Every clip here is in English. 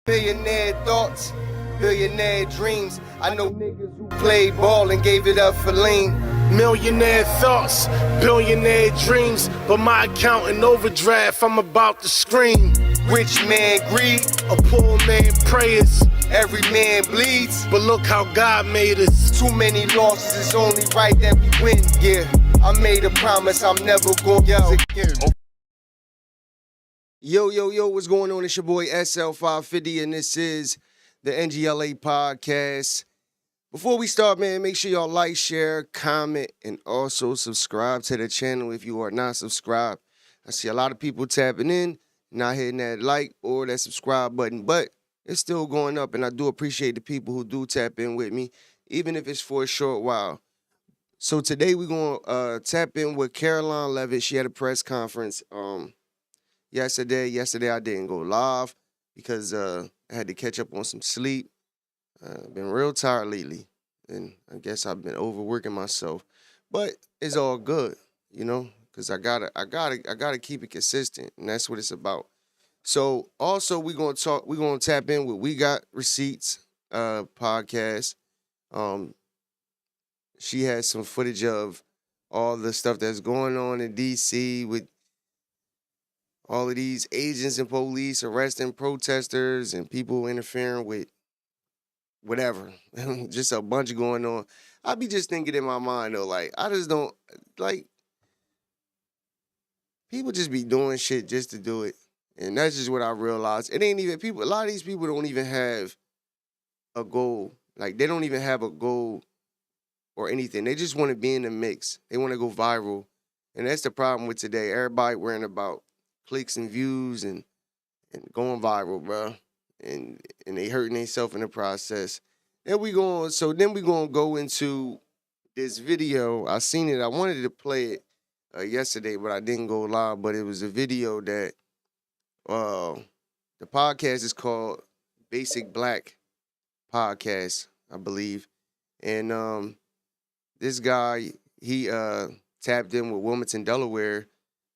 Billionaire thoughts, billionaire dreams. I know niggas who played ball and gave it up for lean. Millionaire thoughts, billionaire dreams, but my account in overdraft, I'm about to scream. Rich man greed, A poor man prayers, every man bleeds. but look how God made us. Too many losses, it's only right that we win. Yeah, I made a promise I'm never gonna lose again. Yo, what's going on? It's your boy SL550, and this is the N.G.L.A. podcast. Before we start, man, make sure y'all like, share, comment, and also subscribe to the channel if you are not subscribed. I see a lot of people tapping in, not hitting that like or that subscribe button, but it's still going up, and I do appreciate the people who do tap in with me, even if it's for a short while. So today we're going to tap in with Karoline Leavitt. She had a press conference yesterday. Yesterday I didn't go live because I had to catch up on some sleep. I've been real tired lately, and I guess I've been overworking myself. But it's all good, because I gotta keep it consistent, and that's what it's about. So also we're gonna tap in with We Got Receipts podcast. She has some footage of all the stuff that's going on in DC with all of these agents and police arresting protesters and people interfering with whatever. Just a bunch going on. I be just thinking in my mind, though, like, I just don't, like, people just be doing shit just to do it. And that's just what I realized. It ain't even people, a lot of these people don't even have a goal. Like, they don't even have a goal or anything. They just want to be in the mix. They want to go viral. And that's the problem with today. Everybody worrying about clicks and views and going viral, bro. And they hurting themselves in the process. Then we gonna go into this video. I seen it. I wanted to play it yesterday, but I didn't go live. But it was a video that the podcast is called Basic Black Podcast, I believe. And this guy, he tapped in with Wilmington, Delaware,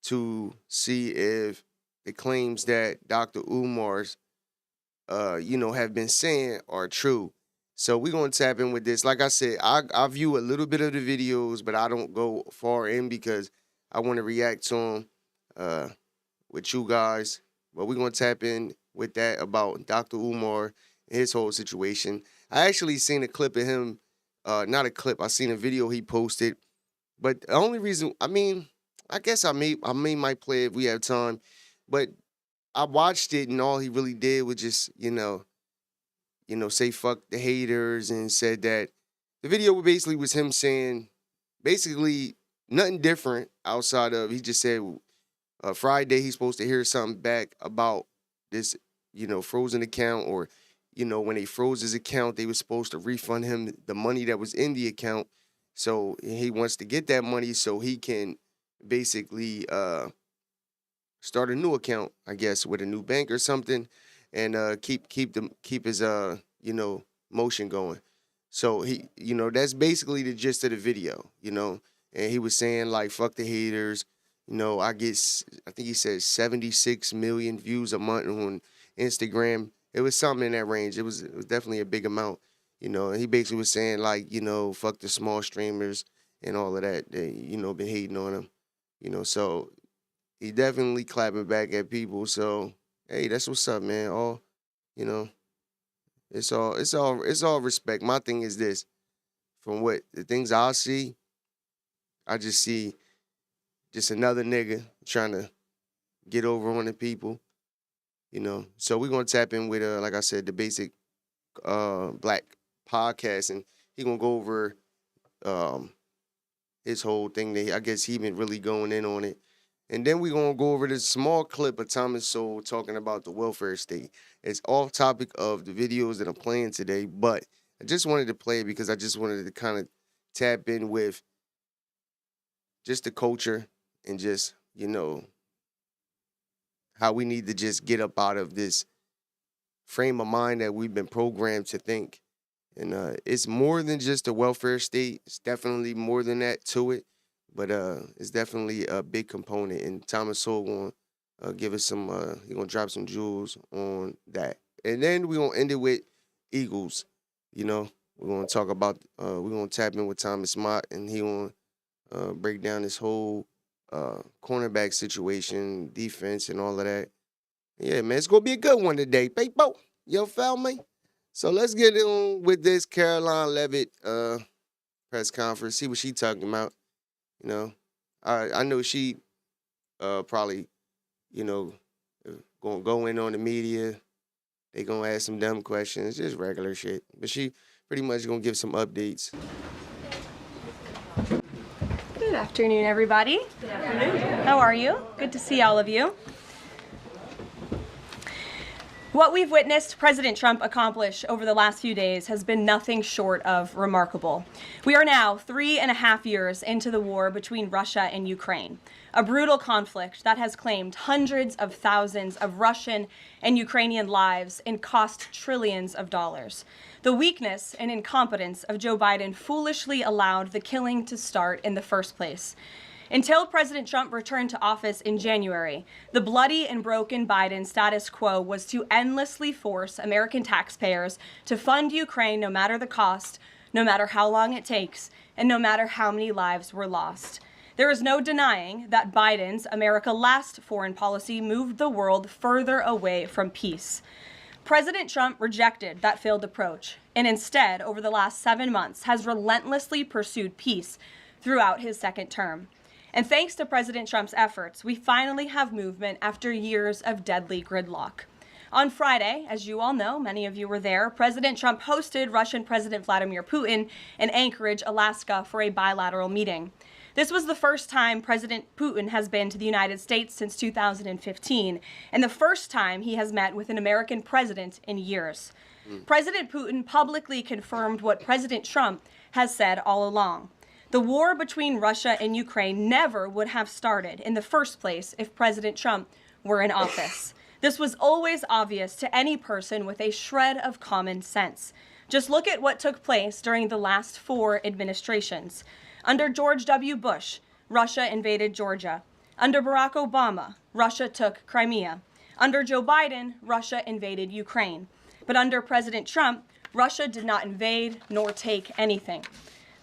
to see if the claims that Dr.Umar's, have been saying are true. So we're going to tap in with this. Like I said, I view a little bit of the videos, but I don't go far in because I want to react to them with you guys. But we're going to tap in with that about Dr. Umar and his whole situation. I actually seen a clip of him. Not a clip. I seen a video he posted. But the only reason, I guess I might play it if we have time. But I watched it, and all he really did was just, say fuck the haters, and said that the video basically was him saying basically nothing different outside of, he just said Friday he's supposed to hear something back about this, frozen account, or, when they froze his account, they were supposed to refund him the money that was in the account. So he wants to get that money so he can basically start a new account, I guess, with a new bank or something, and keep his motion going. So he, that's basically the gist of the video, And he was saying, like, fuck the haters. I think he said 76 million views a month on Instagram. It was something in that range. It was definitely a big amount, And he basically was saying, like, fuck the small streamers and all of that. They, been hating on him, So he definitely clapping back at people. So hey, that's what's up, man. It's all respect. My thing is this: from what the things I see, I just see just another nigga trying to get over on the people. So we're gonna tap in with like I said, the Basic Black podcast, and he gonna go over his whole thing. That I guess he been really going in on it. And then we're going to go over this small clip of Thomas Sowell talking about the welfare state. It's off topic of the videos that I'm playing today, but I just wanted to play it because I just wanted to kind of tap in with just the culture and just, how we need to just get up out of this frame of mind that we've been programmed to think. And it's more than just a welfare state. It's definitely more than that to it. But it's definitely a big component, and Thomas Sowell going to give us some. He's gonna drop some jewels on that. And then we're going to end it with Eagles. You know, we're going to talk about, we're going to tap in with Thomas Mott, and he going to break down this whole cornerback situation, defense, and all of that. Yeah, man, it's going to be a good one today. People, you feel me? So let's get on with this Karoline Leavitt press conference, see what she talking about. You know, I know she probably, you know, going to go in on the media. They going to ask some dumb questions, just regular shit. But she pretty much going to give some updates. Good afternoon, everybody. Good afternoon. How are you? Good to see all of you. What we've witnessed President Trump accomplish over the last few days has been nothing short of remarkable. We are now 3.5 years into the war between Russia and Ukraine, a brutal conflict that has claimed hundreds of thousands of Russian and Ukrainian lives and cost trillions of dollars. The weakness and incompetence of Joe Biden foolishly allowed the killing to start in the first place. Until President Trump returned to office in January, the bloody and broken Biden status quo was to endlessly force American taxpayers to fund Ukraine no matter the cost, no matter how long it takes, and no matter how many lives were lost. There is no denying that Biden's America Last foreign policy moved the world further away from peace. President Trump rejected that failed approach, and instead, over the last 7 months, has relentlessly pursued peace throughout his second term. And thanks to President Trump's efforts, we finally have movement after years of deadly gridlock. On Friday, as you all know, many of you were there, President Trump hosted Russian President Vladimir Putin in Anchorage, Alaska, for a bilateral meeting. This was the first time President Putin has been to the United States since 2015, and the first time he has met with an American president in years. President Putin publicly confirmed what President Trump has said all along. The war between Russia and Ukraine never would have started in the first place if President Trump were in office. This was always obvious to any person with a shred of common sense. Just look at what took place during the last 4 administrations. Under George W. Bush, Russia invaded Georgia. Under Barack Obama, Russia took Crimea. Under Joe Biden, Russia invaded Ukraine. But under President Trump, Russia did not invade nor take anything.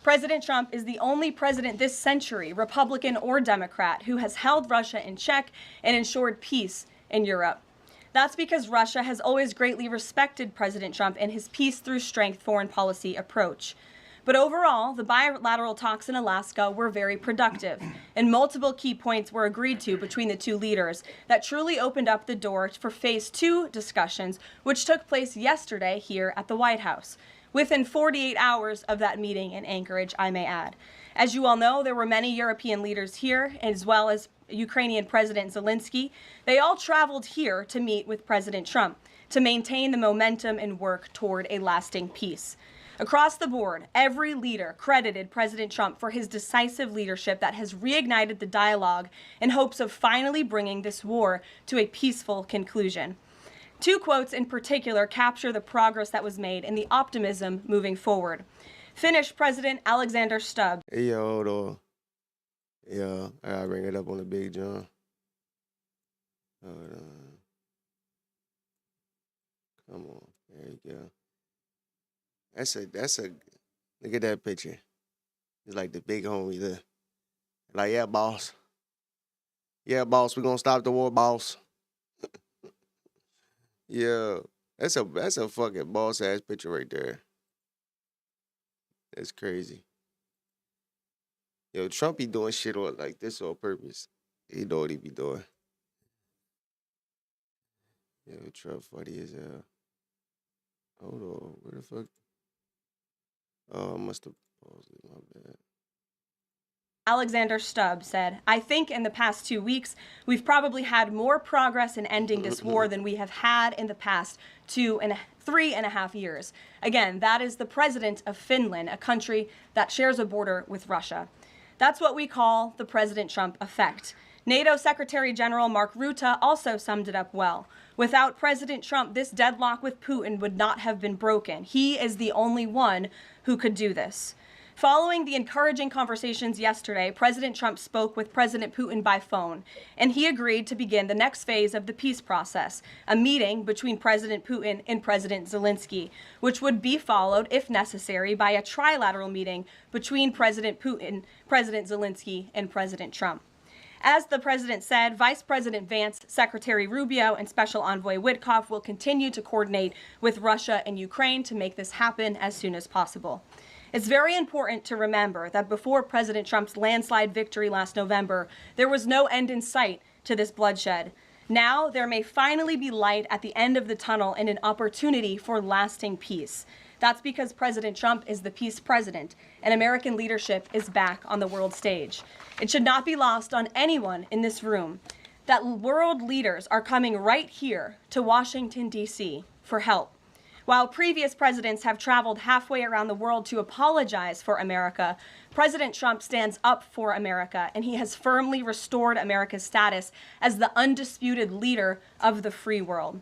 President Trump is the only president this century, Republican or Democrat, who has held Russia in check and ensured peace in Europe. That's because Russia has always greatly respected President Trump and his peace through strength foreign policy approach. But overall, the bilateral talks in Alaska were very productive, and multiple key points were agreed to between the two leaders that truly opened up the door for Phase 2 discussions, which took place yesterday here at the White House. Within 48 hours of that meeting in Anchorage, I may add. As you all know, there were many European leaders here, as well as Ukrainian President Zelensky. They all traveled here to meet with President Trump to maintain the momentum and work toward a lasting peace. Across the board, every leader credited President Trump for his decisive leadership that has reignited the dialogue in hopes of finally bringing this war to a peaceful conclusion. 2 quotes in particular capture the progress that was made and the optimism moving forward. Finnish President Alexander Stubb. Hey, yo, hold on. Yeah, I gotta bring it up on the Big John. Hold on. Come on. There you go. That's a, look at that picture. It's like the big homie there. Like, yeah, boss. Yeah, boss, we gonna stop the war, boss. Yeah, that's a fucking boss ass picture right there. That's crazy. Yo, Trump be doing shit on like this on purpose. He know what he be doing. Yo, Trump funny as hell. Hold on, where the fuck? Oh, I must have paused it. My bad. Alexander Stubb said, "I think in the past 2 weeks, we've probably had more progress in ending this war than we have had in the past 3.5 years. Again, that is the president of Finland, a country that shares a border with Russia. That's what we call the President Trump effect. NATO Secretary General Mark Rutte also summed it up well. Without President Trump, this deadlock with Putin would not have been broken. He is the only one who could do this. Following the encouraging conversations yesterday, President Trump spoke with President Putin by phone, and he agreed to begin the next phase of the peace process, a meeting between President Putin and President Zelensky, which would be followed, if necessary, by a trilateral meeting between President Putin, President Zelensky, and President Trump. As the president said, Vice President Vance, Secretary Rubio, and Special Envoy Witkoff will continue to coordinate with Russia and Ukraine to make this happen as soon as possible. It's very important to remember that before President Trump's landslide victory last November, there was no end in sight to this bloodshed. Now, there may finally be light at the end of the tunnel and an opportunity for lasting peace. That's because President Trump is the peace president, and American leadership is back on the world stage. It should not be lost on anyone in this room that world leaders are coming right here to Washington, D.C. for help. While previous presidents have traveled halfway around the world to apologize for America, President Trump stands up for America, and he has firmly restored America's status as the undisputed leader of the free world.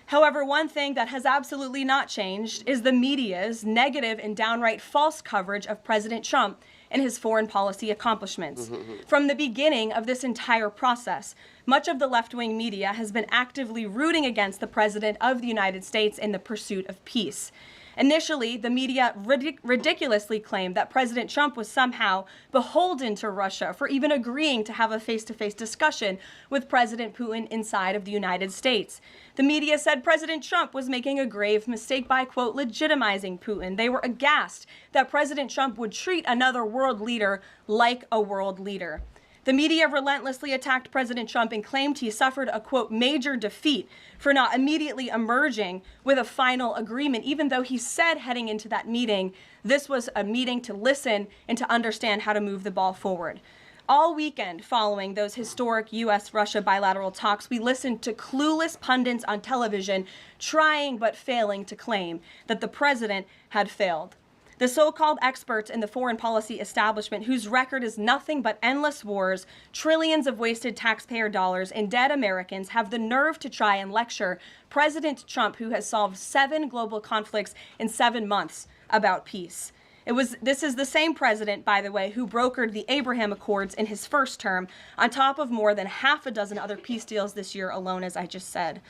However, one thing that has absolutely not changed is the media's negative and downright false coverage of President Trump and his foreign policy accomplishments. From the beginning of this entire process, much of the left-wing media has been actively rooting against the President of the United States in the pursuit of peace. Initially, the media ridiculously claimed that President Trump was somehow beholden to Russia for even agreeing to have a face-to-face discussion with President Putin inside of the United States. The media said President Trump was making a grave mistake by, quote, legitimizing Putin. They were aghast that President Trump would treat another world leader like a world leader. The media relentlessly attacked President Trump and claimed he suffered a, quote, major defeat for not immediately emerging with a final agreement, even though he said heading into that meeting, this was a meeting to listen and to understand how to move the ball forward. All weekend following those historic U.S.-Russia bilateral talks, we listened to clueless pundits on television trying but failing to claim that the president had failed. The so-called experts in the foreign policy establishment, whose record is nothing but endless wars, trillions of wasted taxpayer dollars, and dead Americans, have the nerve to try and lecture President Trump, who has solved 7 global conflicts in 7 months, about peace. This is the same president, by the way, who brokered the Abraham Accords in his first term, on top of more than half a dozen other peace deals this year alone, as I just said.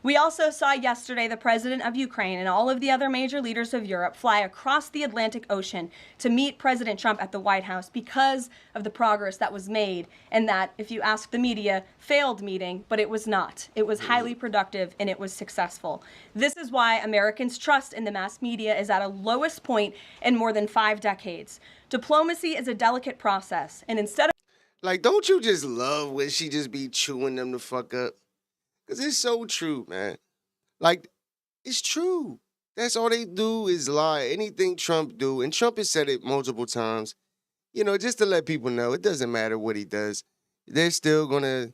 We also saw yesterday the president of Ukraine and all of the other major leaders of Europe fly across the Atlantic Ocean to meet President Trump at the White House because of the progress that was made, and that, if you ask the media, failed meeting, but it was not. It was highly productive and it was successful. This is why Americans' trust in the mass media is at a lowest point in more than 5 decades. Diplomacy is a delicate process, and instead of Like, don't you just love when she just be chewing them the fuck up? Because it's so true, man. Like, it's true. That's all they do is lie. Anything Trump do, and Trump has said it multiple times, just to let people know, it doesn't matter what he does. They still gonna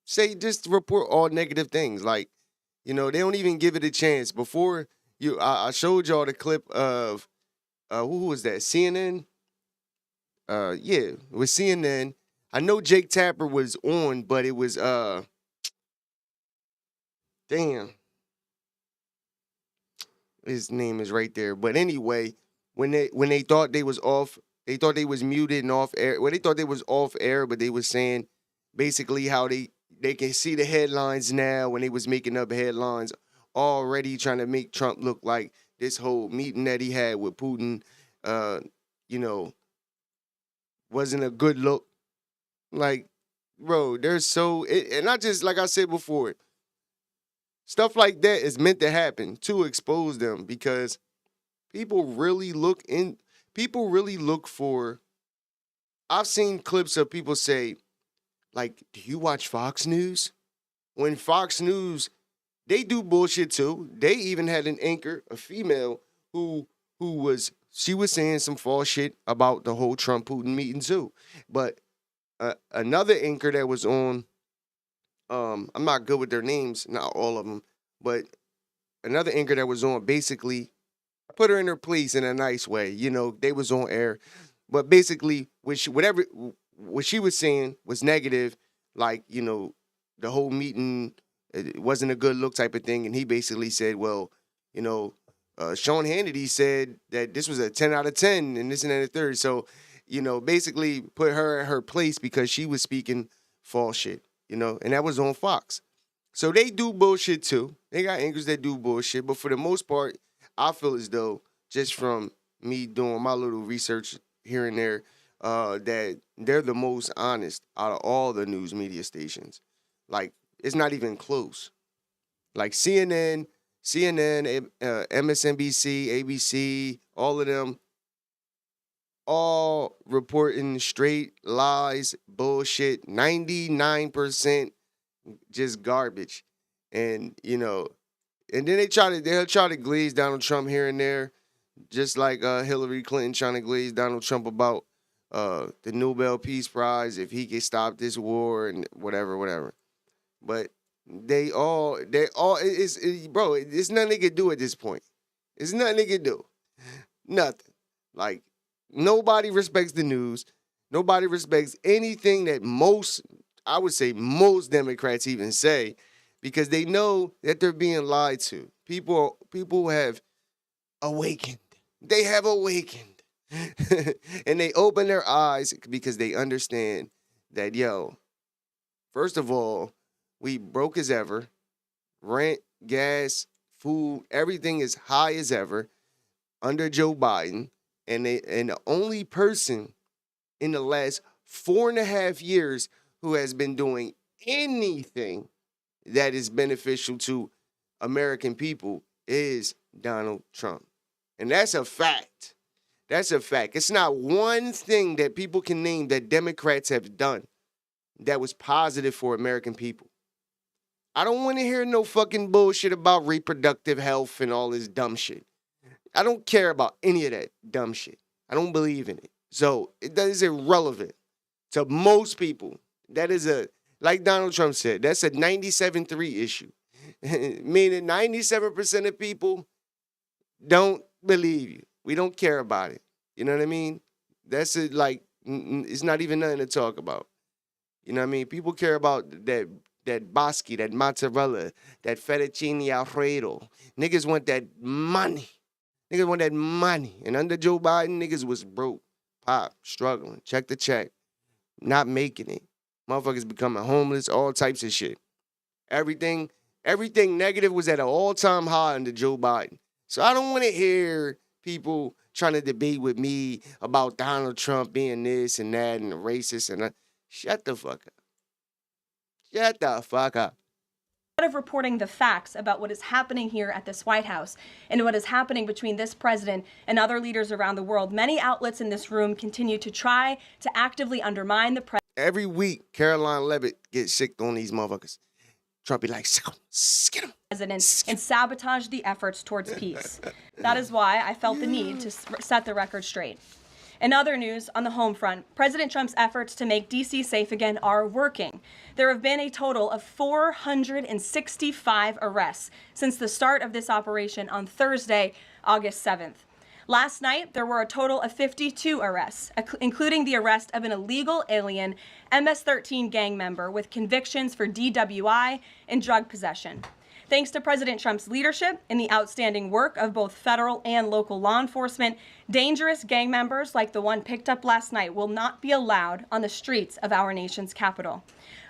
say, just report all negative things. Like, they don't even give it a chance. Before, I showed y'all the clip of, who was that, CNN? Yeah, it was CNN. I know Jake Tapper was on, but it was damn. His name is right there. But anyway, when they thought they was off, they thought they was muted and off air. Well, they thought they was off air, but they was saying basically how they can see the headlines now when they was making up headlines already trying to make Trump look like this whole meeting that he had with Putin, wasn't a good look. Like, bro, and not just, like I said before, stuff like that is meant to happen to expose them, because people really look for, I've seen clips of people say, like, do you watch Fox News? When Fox News, they do bullshit too. They even had an anchor, a female, she was saying some false shit about the whole Trump-Putin meeting too. But another anchor that was on, I'm not good with their names, not all of them, but another anchor that was on basically put her in her place in a nice way. They was on air. But basically, what she was saying was negative, like, the whole meeting, it wasn't a good look type of thing. And he basically said, well, Sean Hannity said that this was a 10 out of 10 and this and that and the third. So, basically put her in her place because she was speaking false shit, and that was on Fox. So they do bullshit too. They got anchors that do bullshit, but for the most part, I feel as though, just from me doing my little research here and there, that they're the most honest out of all the news media stations. Like, it's not even close. Like CNN, MSNBC, ABC, all of them, all reporting straight lies, bullshit, 99% just garbage. And, and then they'll try to glaze Donald Trump here and there, just like Hillary Clinton trying to glaze Donald Trump about the Nobel Peace Prize, if he could stop this war and whatever. But bro, it's nothing they can do at this point. It's nothing they can do. Nothing. Like, nobody respects the news. Nobody respects anything that most Democrats even say, because they know that they're being lied to. People have awakened. They have awakened. And they open their eyes because they understand that, first of all, we broke as ever. Rent, gas, food, everything is high as ever under Joe Biden. And the only person in the last 4.5 years who has been doing anything that is beneficial to American people is Donald Trump. And that's a fact. That's a fact. It's not one thing that people can name that Democrats have done that was positive for American people. I don't want to hear no fucking bullshit about reproductive health and all this dumb shit. I don't care about any of that dumb shit. I don't believe in it. So that is irrelevant to most people. That is like Donald Trump said, that's a 97-3 issue. Meaning 97% of people don't believe you. We don't care about it. You know what I mean? That's it. Like, it's not even nothing to talk about. You know what I mean? People care about that Bosky, that mozzarella, that fettuccine Alfredo. Niggas want that money. Niggas want that money. And under Joe Biden, niggas was broke, pop, struggling, check the check, not making it. Motherfuckers becoming homeless, all types of shit. Everything negative was at an all-time high under Joe Biden. So I don't want to hear people trying to debate with me about Donald Trump being this and that and the racist and that. Shut the fuck up. Shut the fuck up. Instead of reporting the facts about what is happening here at this White House and what is happening between this president and other leaders around the world, many outlets in this room continue to try to actively undermine the president. Every week, Karoline Leavitt gets sick on these motherfuckers. Trump be like, skid him. President and sabotage the efforts towards peace. That is why I felt the need to set the record straight. In other news, on the home front, President Trump's efforts to make D.C. safe again are working. There have been a total of 465 arrests since the start of this operation on Thursday, August 7th. Last night, there were a total of 52 arrests, including the arrest of an illegal alien MS-13 gang member with convictions for DWI and drug possession. Thanks to President Trump's leadership and the outstanding work of both federal and local law enforcement, dangerous gang members like the one picked up last night will not be allowed on the streets of our nation's capital.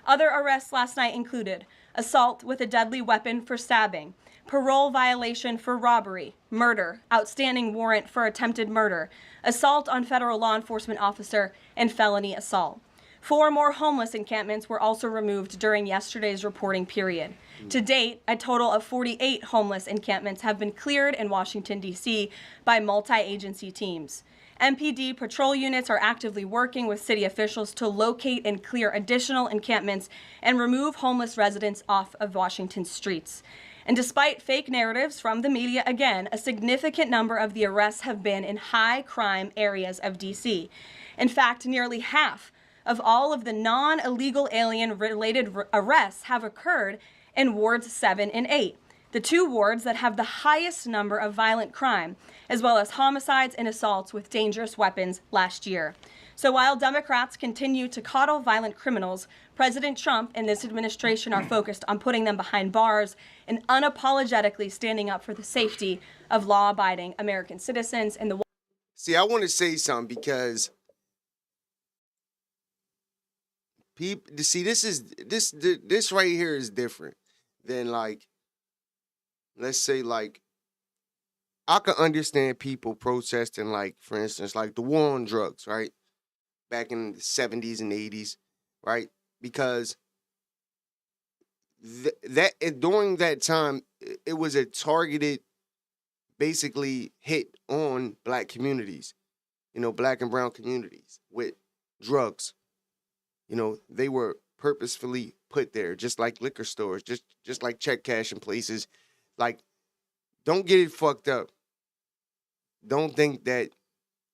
Other arrests last night included assault with a deadly weapon for stabbing, parole violation for robbery, murder, outstanding warrant for attempted murder, assault on federal law enforcement officer, and felony assault. 4 more homeless encampments were also removed during yesterday's reporting period. To date, a total of 48 homeless encampments have been cleared in Washington, D.C. by multi-agency teams. MPD patrol units are actively working with city officials to locate and clear additional encampments and remove homeless residents off of Washington's streets. And despite fake narratives from the media, again, a significant number of the arrests have been in high-crime areas of D.C. In fact, nearly half of all of the non-illegal alien-related arrests have occurred in wards 7 and 8, the 2 wards that have the highest number of violent crime, as well as homicides and assaults with dangerous weapons last year. So while Democrats continue to coddle violent criminals, President Trump and this administration are focused on putting them behind bars and unapologetically standing up for the safety of law-abiding American citizens and the. See, I want to say something because people see this right here is different than, like, let's say, like, I can understand people protesting, like, for instance, like the war on drugs, right? Back in the 70s and 80s, right? Because during that time, it was a targeted, basically, hit on black communities, black and brown communities with drugs. They were purposefully put there, just like liquor stores, just like check cashing places. Like, don't get it fucked up. Don't think that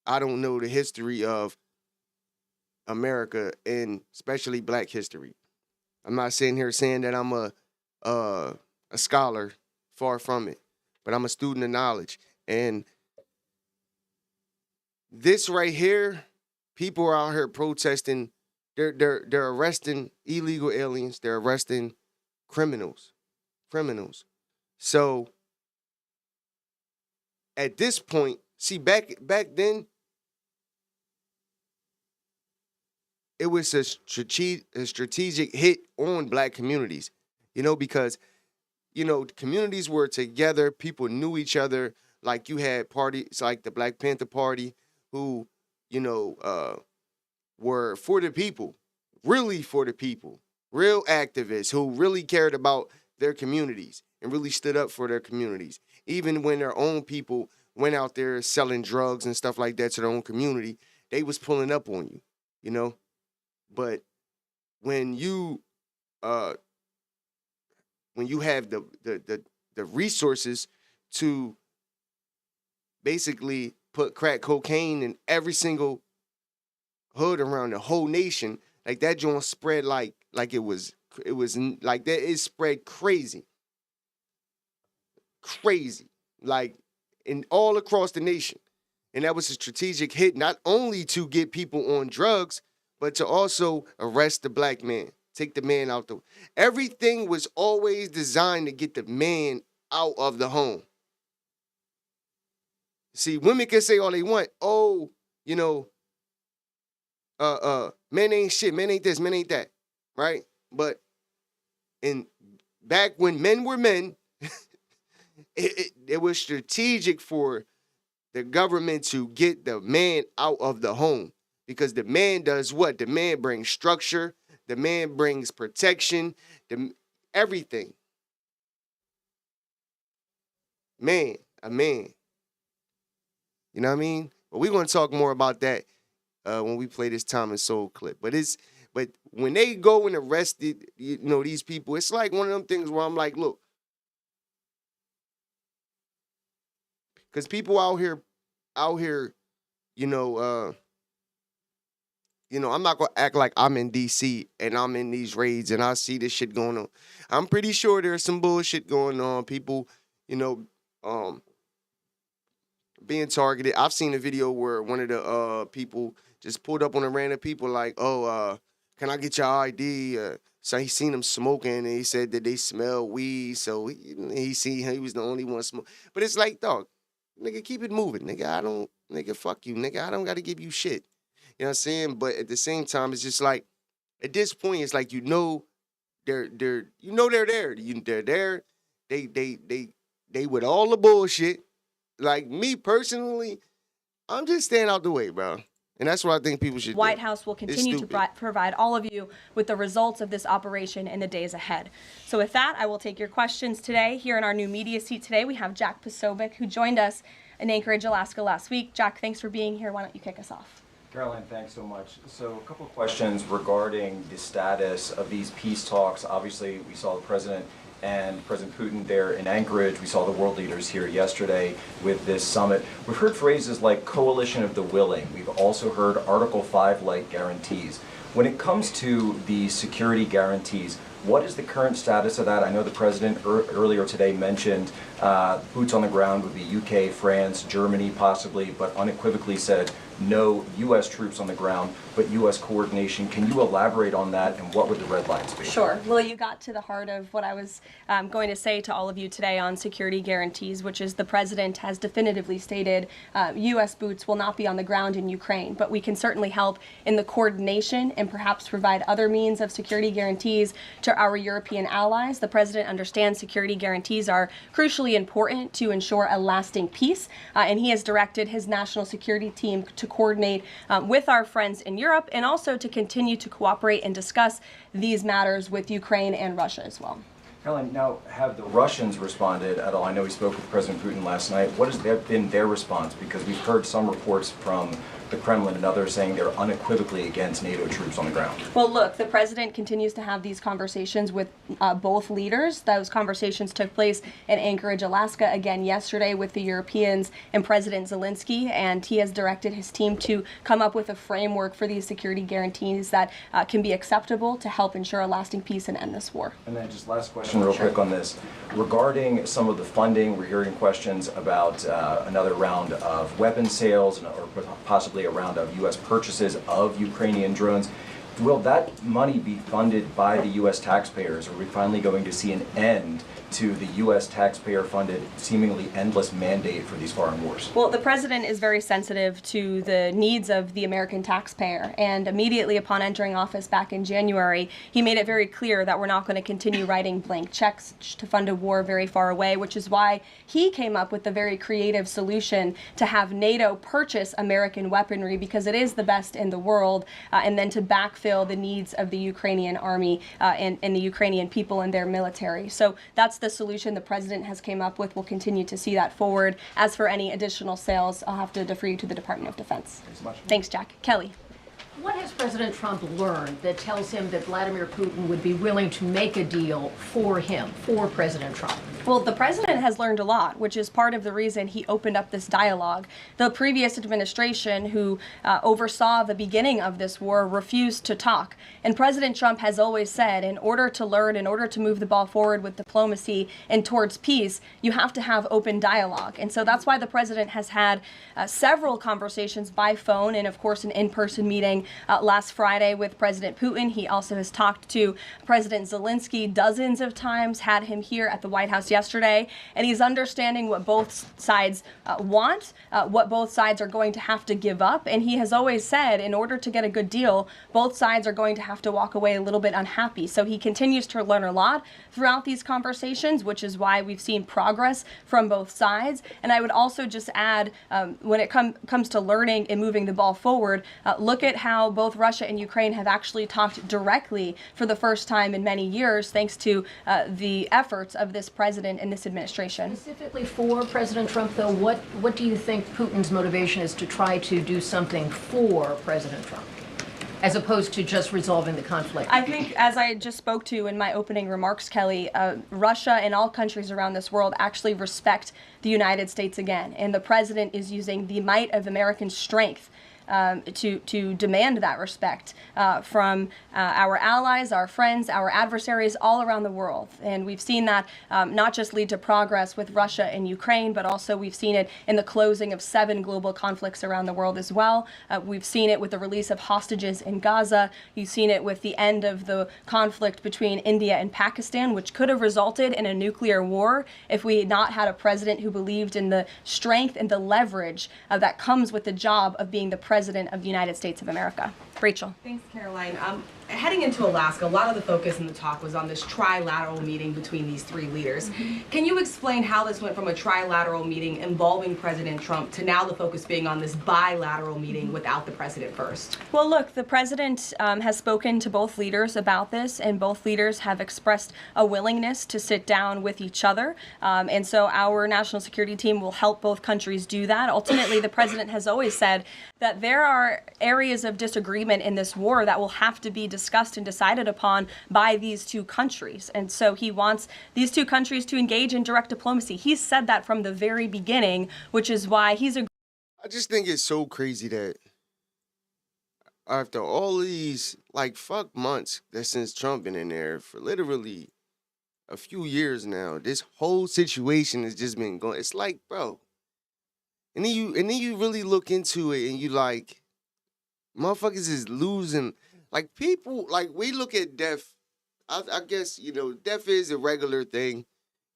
I don't know the history of America, and especially black history. I'm not sitting here saying that I'm a scholar, far from it, but I'm a student of knowledge. And this right here, people are out here protesting. They're arresting illegal aliens. They're arresting criminals. So at this point, see, back then, it was a strategic hit on black communities, because, communities were together. People knew each other. Like, you had parties like the Black Panther Party who, were for the people, really for the people, real activists who really cared about their communities and really stood up for their communities. Even when their own people went out there selling drugs and stuff like that to their own community, they was pulling up on you, But when you have the resources to basically put crack cocaine in every single hood around the whole nation, like, that joint spread like it was like that. It spread crazy, like, in all across the nation. And that was a strategic hit, not only to get people on drugs, but to also arrest the black man, take the man out the. Everything was always designed to get the man out of the home. See, women can say all they want. Oh, men ain't shit, men ain't this, men ain't that, right? But back when men were men, it was strategic for the government to get the man out of the home, because the man does what? The man brings structure, the man brings protection, everything. A man. You know what I mean? But we're going to talk more about that when we play this Tom and Soul clip. But when they go and arrest these people, it's like one of them things where I'm like, look, because people out here, I'm not gonna act like I'm in DC and I'm in these raids and I see this shit going on. I'm pretty sure there's some bullshit going on. People, being targeted. I've seen a video where one of the people just pulled up on a random people like, oh, can I get your ID? So he seen them smoking and he said that they smell weed. So he was the only one smoking. But it's like, dog, nigga, keep it moving, nigga. Fuck you, nigga. I don't got to give you shit. You know what I'm saying? But at the same time, it's just like, at this point, it's like, they're there. They're there. They with all the bullshit. Like, me personally, I'm just staying out the way, bro. And that's what I think people should do. White House will continue to provide all of you with the results of this operation in the days ahead. So with that, I will take your questions today. Here in our new media seat today, we have Jack Posobiec, who joined us in Anchorage, Alaska last week. Jack, thanks for being here. Why don't you kick us off? Karoline, thanks so much. So a couple of questions regarding the status of these peace talks. Obviously, we saw the President and President Putin there in Anchorage. We saw the world leaders here yesterday with this summit. We've heard phrases like coalition of the willing. We've also heard Article 5-like guarantees. When it comes to the security guarantees, what is the current status of that? I know the President earlier today mentioned boots on the ground would be UK, France, Germany possibly, but unequivocally said no U.S. troops on the ground, but U.S. coordination. Can you elaborate on that, and what would the red lines be? Sure. Well, you got to the heart of what I was going to say to all of you today on security guarantees, which is the president has definitively stated U.S. boots will not be on the ground in Ukraine, but we can certainly help in the coordination and perhaps provide other means of security guarantees to our European allies. The president understands security guarantees are crucially important to ensure a lasting peace, and he has directed his national security team to coordinate with our friends in Europe and also to continue to cooperate and discuss these matters with Ukraine and Russia as well. Karoline, now, have the Russians responded at all? I know we spoke with President Putin last night. What has been their response? Because we've heard some reports from the Kremlin and others saying they're unequivocally against NATO troops on the ground. Well, look, the president continues to have these conversations with both leaders. Those conversations took place in Anchorage, Alaska, again yesterday with the Europeans and President Zelensky, and he has directed his team to come up with a framework for these security guarantees that can be acceptable to help ensure a lasting peace and end this war. And then just last question real quick on this. Regarding some of the funding, we're hearing questions about another round of weapons sales or possibly a round of U.S. purchases of Ukrainian drones. Will that money be funded by the U.S. taxpayers? Are we finally going to see an end to the U.S. taxpayer-funded, seemingly endless mandate for these foreign wars? Well, the president is very sensitive to the needs of the American taxpayer, and immediately upon entering office back in January, he made it very clear that we're not going to continue writing blank checks to fund a war very far away, which is why he came up with the very creative solution to have NATO purchase American weaponry because it is the best in the world, and then to backfill the needs of the Ukrainian army and the Ukrainian people and their military. So that's the solution the president has came up with. We'll continue to see that forward. As for any additional sales, I'll have to defer you to the Department of Defense. Thanks so much. Thanks, Jack. Kelly. What has President Trump learned that tells him that Vladimir Putin would be willing to make a deal for him, for President Trump? Well, the president has learned a lot, which is part of the reason he opened up this dialogue. The previous administration, who oversaw the beginning of this war, refused to talk. And President Trump has always said, in order to learn, in order to move the ball forward with diplomacy and towards peace, you have to have open dialogue. And so that's why the president has had several conversations by phone and, of course, an in-person meeting last Friday with President Putin. He also has talked to President Zelensky dozens of times, had him here at the White House yesterday, and he's understanding what both sides want, what both sides are going to have to give up. And he has always said, in order to get a good deal, both sides are going to have to walk away a little bit unhappy. So he continues to learn a lot throughout these conversations, which is why we've seen progress from both sides. And I would also just add, when it comes to learning and moving the ball forward, look at how both Russia and Ukraine have actually talked directly for the first time in many years, thanks to the efforts of this president and this administration. Specifically for President Trump, though, what do you think Putin's motivation is to try to do something for President Trump, as opposed to just resolving the conflict? I think, as I just spoke to in my opening remarks, Kelly, Russia and all countries around this world actually respect the United States again. And the president is using the might of American strength to demand that respect from our allies, our friends, our adversaries all around the world. And we've seen that not just lead to progress with Russia and Ukraine, but also we've seen it in the closing of 7 global conflicts around the world as well. We've seen it with the release of hostages in Gaza. You've seen it with the end of the conflict between India and Pakistan, which could have resulted in a nuclear war if we had not had a president who believed in the strength and the leverage that comes with the job of being the president of the United States of America. Rachel. Thanks, Karoline. Heading into Alaska, a lot of the focus in the talk was on this trilateral meeting between these 3 leaders. Can you explain how this went from a trilateral meeting involving President Trump to now the focus being on this bilateral meeting without the president first? Well, look, the president has spoken to both leaders about this, and both leaders have expressed a willingness to sit down with each other. And so our national security team will help both countries do that. Ultimately, the president has always said that there are areas of disagreement in this war that will have to be discussed and decided upon by these 2 countries. And so he wants these 2 countries to engage in direct diplomacy. He's said that from the very beginning, which is why he's a I just think it's so crazy that after all of these, fuck months that since Trump been in there for literally a few years now, this whole situation has just been going. It's like, bro, And then you really look into it and you like, motherfuckers is losing. Like people, like we look at death. I guess, death is a regular thing.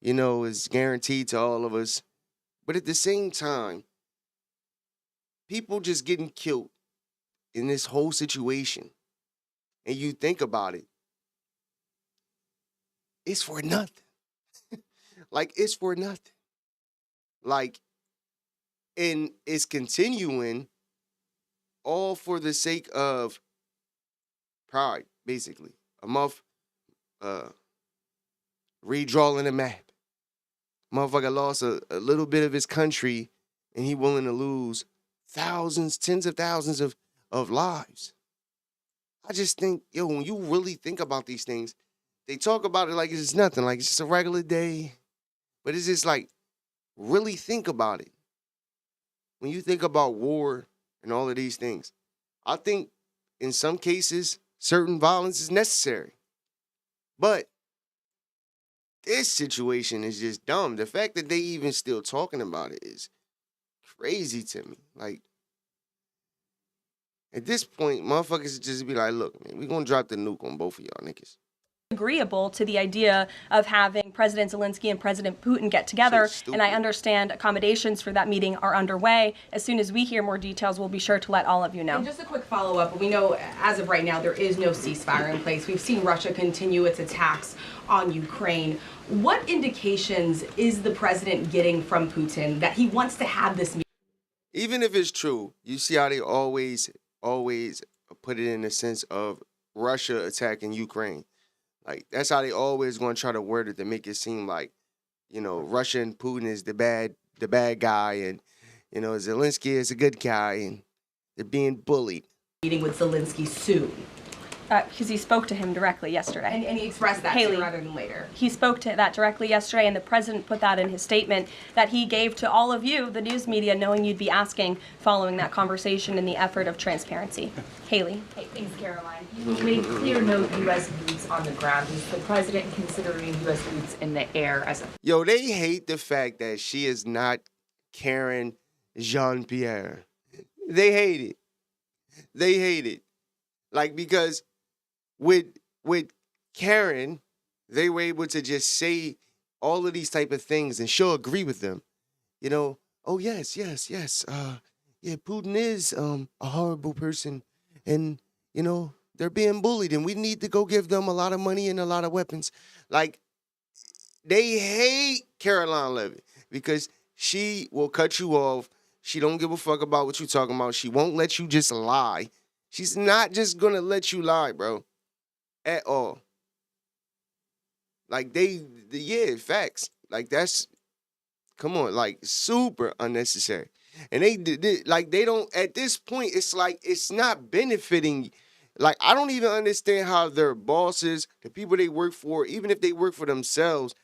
It's guaranteed to all of us. But at the same time, people just getting killed in this whole situation. And you think about it, it's for nothing. Like, it's for nothing. Like, and it's continuing all for the sake of pride, basically. A month redrawing the map. Motherfucker lost a little bit of his country, and he willing to lose thousands, tens of thousands of lives. I just think, when you really think about these things, they talk about it like it's just nothing, like it's just a regular day. But it's just like, really think about it. When you think about war and all of these things, I think in some cases, certain violence is necessary. But this situation is just dumb. The fact that they even still talking about it is crazy to me. Like, at this point, motherfuckers just be like, look, man, we gonna drop the nuke on both of y'all niggas. Agreeable to the idea of having President Zelensky and President Putin get together, and I understand accommodations for that meeting are underway. As soon as we hear more details, we'll be sure to let all of you know. And just a quick follow-up. We know as of right now there is no ceasefire in place. We've seen Russia continue its attacks on Ukraine. What indications is the president getting from Putin that he wants to have this meeting? Even if it's true, you see how they always put it in the sense of Russia attacking Ukraine. Like, that's how they always going to try to word it to make it seem like, Russia and Putin is the bad guy, and, Zelensky is a good guy, and they're being bullied. Meeting with Zelensky soon. Because he spoke to him directly yesterday. And he expressed that Haley, sooner rather than later. He spoke to that directly yesterday, and the president put that in his statement that he gave to all of you, the news media, knowing you'd be asking following that conversation in the effort of transparency. Haley. Hey, thanks, Karoline. You made clear no U.S. boots on the ground. Is the president considering U.S. boots in the air as a... Yo, they hate the fact that she is not Karen Jean-Pierre. They hate it. They hate it. Like, because with Karen, they were able to just say all of these type of things and she'll agree with them. Oh, yes. Yeah, Putin is a horrible person, and, they're being bullied, and we need to go give them a lot of money and a lot of weapons. Like, they hate Karoline Leavitt because she will cut you off. She don't give a fuck about what you're talking about. She won't let you just lie. She's not just going to let you lie, bro. At all. Like, facts. Like, that's, come on, like, super unnecessary. And they don't, at this point, it's like, it's not benefiting. Like, I don't even understand how their bosses, the people they work for, even if they work for themselves,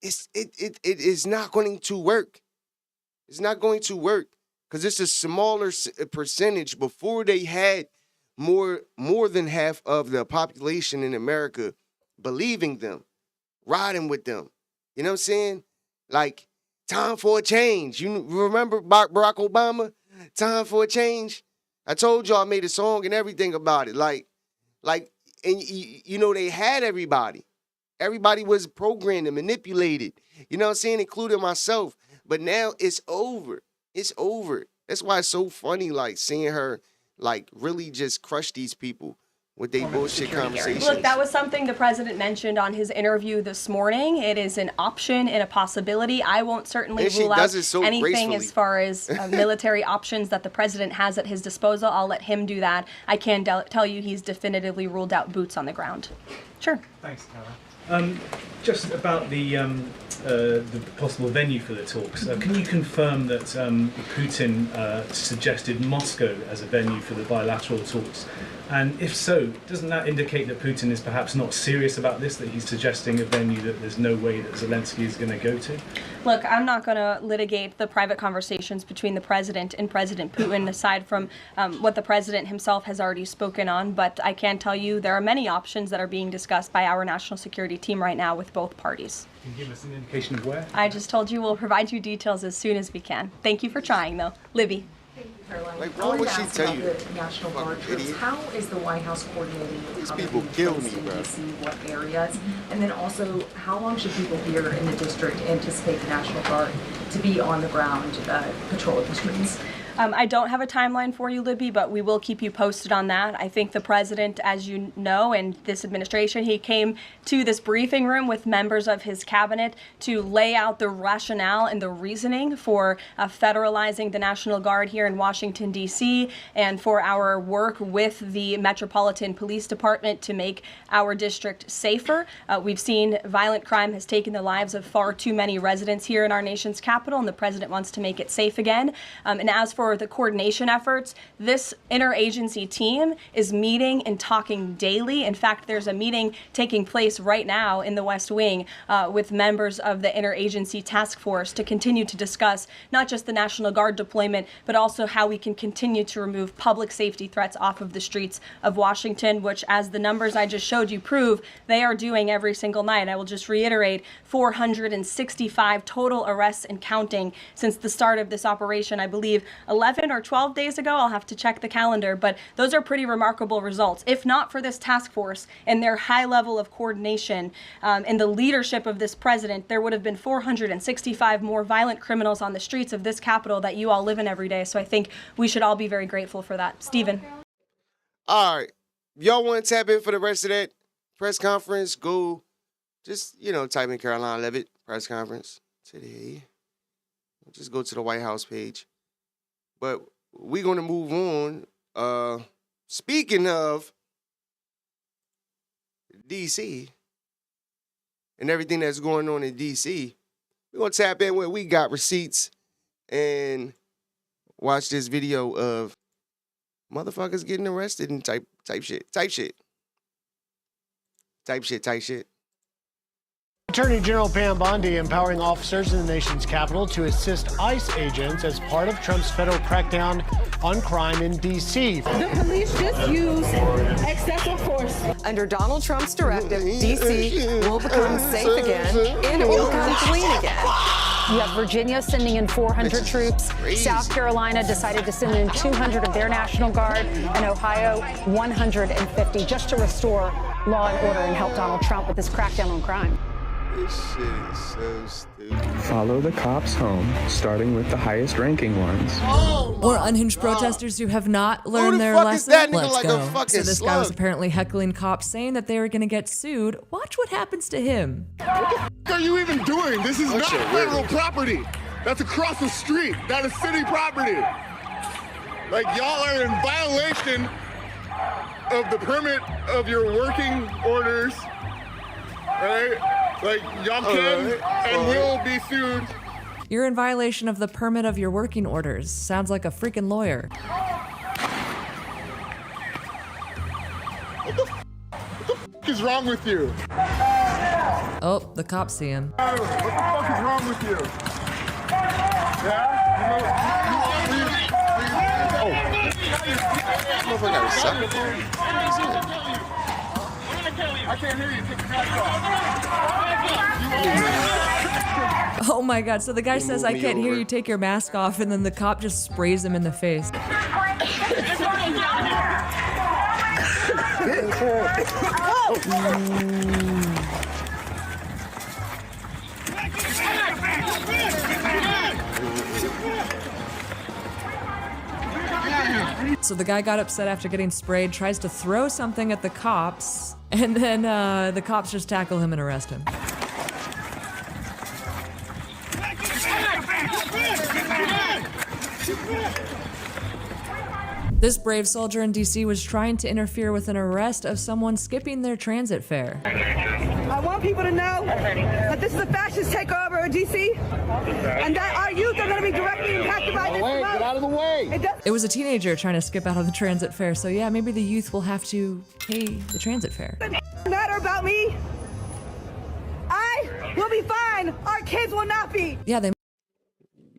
it is not going to work. It's not going to work because it's a smaller percentage. Before they had more than half of the population in America believing them, riding with them. You know what I'm saying? Like, time for a change. You remember Barack Obama? Time for a change. I told y'all I made a song and everything about it. Like, and they had everybody. Everybody was programmed and manipulated. You know what I'm saying? Including myself. But now it's over. It's over. That's why it's so funny, like, seeing her, like, really just crush these people with their bullshit conversations. Look, that was something the president mentioned on his interview this morning. It is an option and a possibility. I won't certainly rule out anything as far as military options that the president has at his disposal. I'll let him do that. I can tell you he's definitively ruled out boots on the ground. Sure. Thanks, Tara. Just about the possible venue for the talks. Can you confirm that Putin suggested Moscow as a venue for the bilateral talks? And if so, doesn't that indicate that Putin is perhaps not serious about this, that he's suggesting a venue that there's no way that Zelensky is going to go to? Look, I'm not going to litigate the private conversations between the president and President Putin, aside from what the president himself has already spoken on. But I can tell you there are many options that are being discussed by our national security team right now with both parties. Can you give us an indication of where? I just told you we'll provide you details as soon as we can. Thank you for trying, though. Libby. Karoline, Like, why would she tell you? the National Guard troops. Idiot. How is the White House coordinating with These how people they're kill placed me, in bro. DC, what areas? And then also, how long should people here in the district anticipate the National Guard to be on the ground patrolling the streets? I don't have a timeline for you, Libby, but we will keep you posted on that. I think the president, as you know, and this administration, he came to this briefing room with members of his cabinet to lay out the rationale and the reasoning for federalizing the National Guard here in Washington, D.C., and for our work with the Metropolitan Police Department to make our district safer. We've seen violent crime has taken the lives of far too many residents here in our nation's capital, and the president wants to make it safe again. And as for the coordination efforts, this interagency team is meeting and talking daily. In fact, there's a meeting taking place right now in the West Wing with members of the interagency task force to continue to discuss not just the National Guard deployment, but also how we can continue to remove public safety threats off of the streets of Washington, which, as the numbers I just showed you prove, they are doing every single night. I will just reiterate, 465 total arrests and counting since the start of this operation. I believe 11 or 12 days ago, I'll have to check the calendar, but those are pretty remarkable results. If not for this task force and their high level of coordination and the leadership of this president, there would have been 465 more violent criminals on the streets of this capital that you all live in every day. So I think we should all be very grateful for that. Stephen. All right. Y'all want to tap in for the rest of that press conference? Go, just, type in Karoline Leavitt press conference today. Just go to the White House page. But we're going to move on. Speaking of D.C. and everything that's going on in D.C., we're going to tap in where we got receipts and watch this video of motherfuckers getting arrested and type shit. Attorney General Pam Bondi empowering officers in the nation's capital to assist ICE agents as part of Trump's federal crackdown on crime in D.C. The police just used excessive force. Under Donald Trump's directive, D.C. will become safe again and it will become clean again. You have Virginia sending in 400 troops. South Carolina decided to send in 200 of their National Guard, and Ohio 150 just to restore law and order and help Donald Trump with this crackdown on crime. This shit is so stupid. Follow the cops home, starting with the highest-ranking ones. More unhinged protesters who have not learned their lesson. Let's go. So this guy was apparently heckling cops, saying that they were going to get sued. Watch what happens to him. What the are you even doing? This is not federal property. That's across the street. That is city property. Like, y'all are in violation of the permit of your working orders, right? Like, y'all can and will be sued. You're in violation of the permit of your working orders. Sounds like a freaking lawyer. What the f is wrong with you? Oh, the cops see him. What the fuck is wrong with you? Yeah? I can't hear you. Take your mask off. Oh my god, so the guy says, I can't hear you, take your mask off, and then the cop just sprays him in the face. So the guy got upset after getting sprayed, tries to throw something at the cops, and then the cops just tackle him and arrest him. This brave soldier in D.C. was trying to interfere with an arrest of someone skipping their transit fare. I want people to know that this is a fascist takeover of D.C. and that our youth are going to be directly impacted by this. Get out of the way. It was a teenager trying to skip out of the transit fare, so yeah, maybe the youth will have to pay the transit fare. It doesn't matter about me. I will be fine. Our kids will not be. Yeah, they.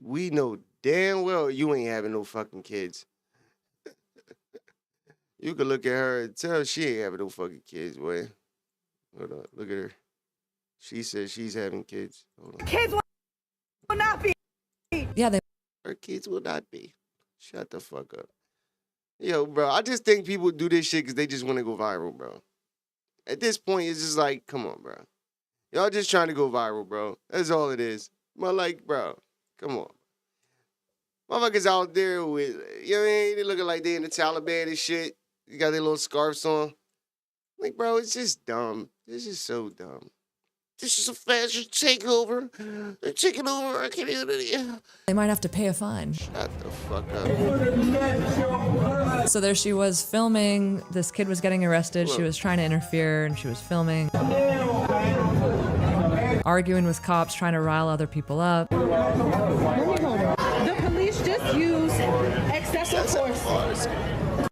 We know damn well you ain't having no fucking kids. You can look at her and tell she ain't having no fucking kids, boy. Hold on, look at her. She says she's having kids. Hold on. Kids will not be. Yeah, they. Her kids will not be. Shut the fuck up. Yo, bro, I just think people do this shit because they just want to go viral, bro. At this point, it's just like, come on, bro. Y'all just trying to go viral, bro. That's all it is. But like, bro, come on. Motherfuckers out there with, you know what I mean? They looking like they in the Taliban and shit. You got their little scarves on. Like, bro, it's just dumb. This is so dumb. This is a fascist takeover. They're taking over our community. They might have to pay a fine. Shut the fuck up. So there she was filming. This kid was getting arrested. She was trying to interfere, and she was filming. Arguing with cops, trying to rile other people up. The police just use excessive force.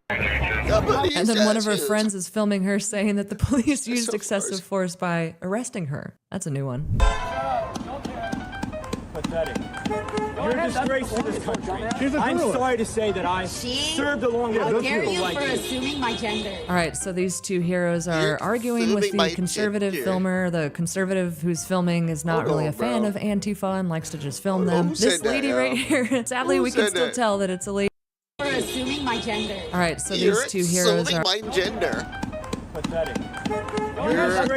And then one of her friends is filming her saying that the police used excessive force by arresting her. That's a new one. Pathetic. You're a disgrace to this country. I'm sorry to say that I served along with How dare people you like for you. assuming my gender? All right, so these two heroes are arguing with the conservative filmer. The conservative who's filming is not really a fan of Antifa and likes to just film them. This lady right here, sadly, we can still tell that it's a lady. For assuming my gender. All right, so these two heroes are. my gender. Pathetic.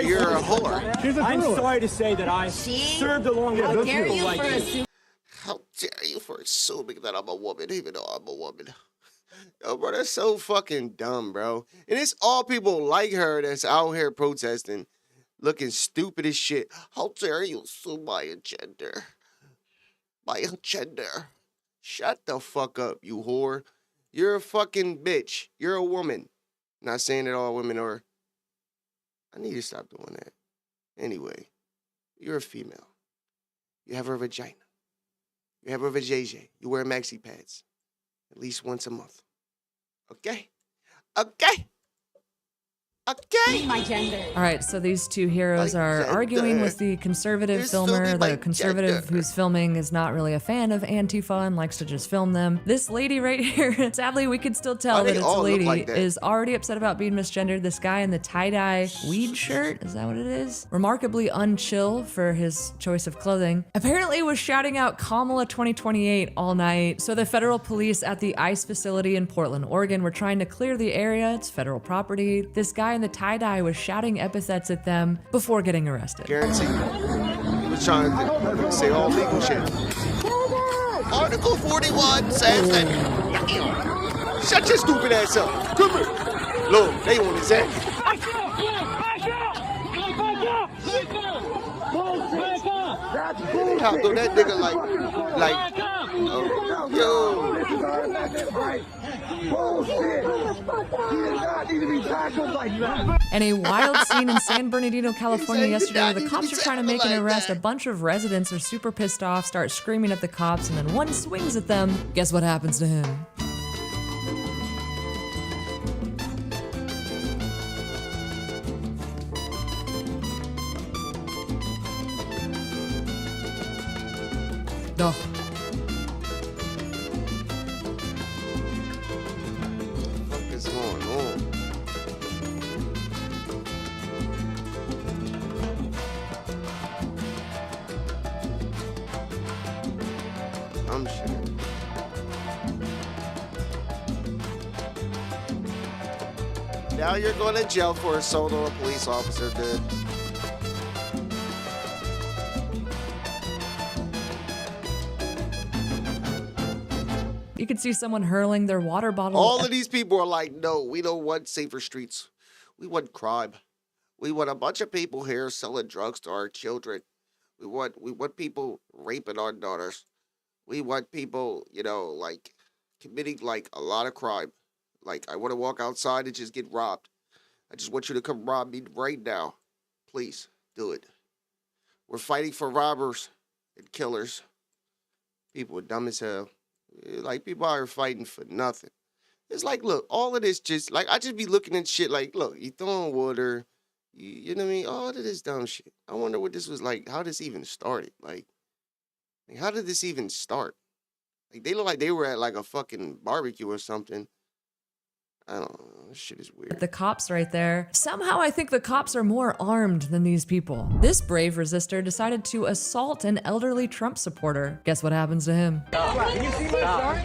You're a whore. I'm sorry to say that I served along with How dare people you like for you. assuming How dare you for assuming that I'm a woman, even though I'm a woman? Yo, bro, that's so fucking dumb, bro. And it's all people like her that's out here protesting, looking stupid as shit. How dare you assume my gender? My gender. Shut the fuck up, you whore. You're a fucking bitch. You're a woman. Not saying that all women are. I need to stop doing that. Anyway, you're a female. You have a vagina. You have a vajayjay. You wear maxi pads at least once a month. Okay? Okay? Okay. my gender. All right, so these two heroes are arguing with the conservative filmer. The conservative who's filming is not really a fan of Antifa and likes to just film them. This lady right here, sadly, we can still tell that it's a lady, is already upset about being misgendered. This guy in the tie-dye weed shirt, is that what it is? Remarkably unchill for his choice of clothing. Apparently was shouting out Kamala 2028 all night. So the federal police at the ICE facility in Portland, Oregon were trying to clear the area. It's federal property. This guy in the tie-dye was shouting epithets at them before getting arrested. Guaranteed. He was trying to say all legal shit. Article 41 says that. Shut your stupid ass up. Come here. Look, they on his ass. That's bullshit. How though that nigga yo. Bullshit. He does not need to be tackled like that. And a wild scene in San Bernardino, California yesterday where the cops are trying to make an arrest. A bunch of residents are super pissed off, start screaming at the cops, and then one swings at them. Guess what happens to him? Duh. What is going on? I'm sure. Now you're going to jail for assault on a police officer, dude. You could see someone hurling their water bottle. All of these people are like, no, we don't want safer streets. We want crime. We want a bunch of people here selling drugs to our children. We want people raping our daughters. We want people, like committing like a lot of crime. Like I want to walk outside and just get robbed. I just want you to come rob me right now. Please. do it. We're fighting for robbers and killers. People are dumb as hell. Like, people are fighting for nothing. It's like, look, all of this just, like, I just be looking at shit like, look, you throwing water, you know what I mean? All of this dumb shit. I wonder what this was like, how this even started. Like, how did this even start? Like, they look like they were at, like, a fucking barbecue or something. I don't know. This shit is weird. The cops right there. Somehow I think the cops are more armed than these people. This brave resistor decided to assault an elderly Trump supporter. Guess what happens to him? Can you see my Stop.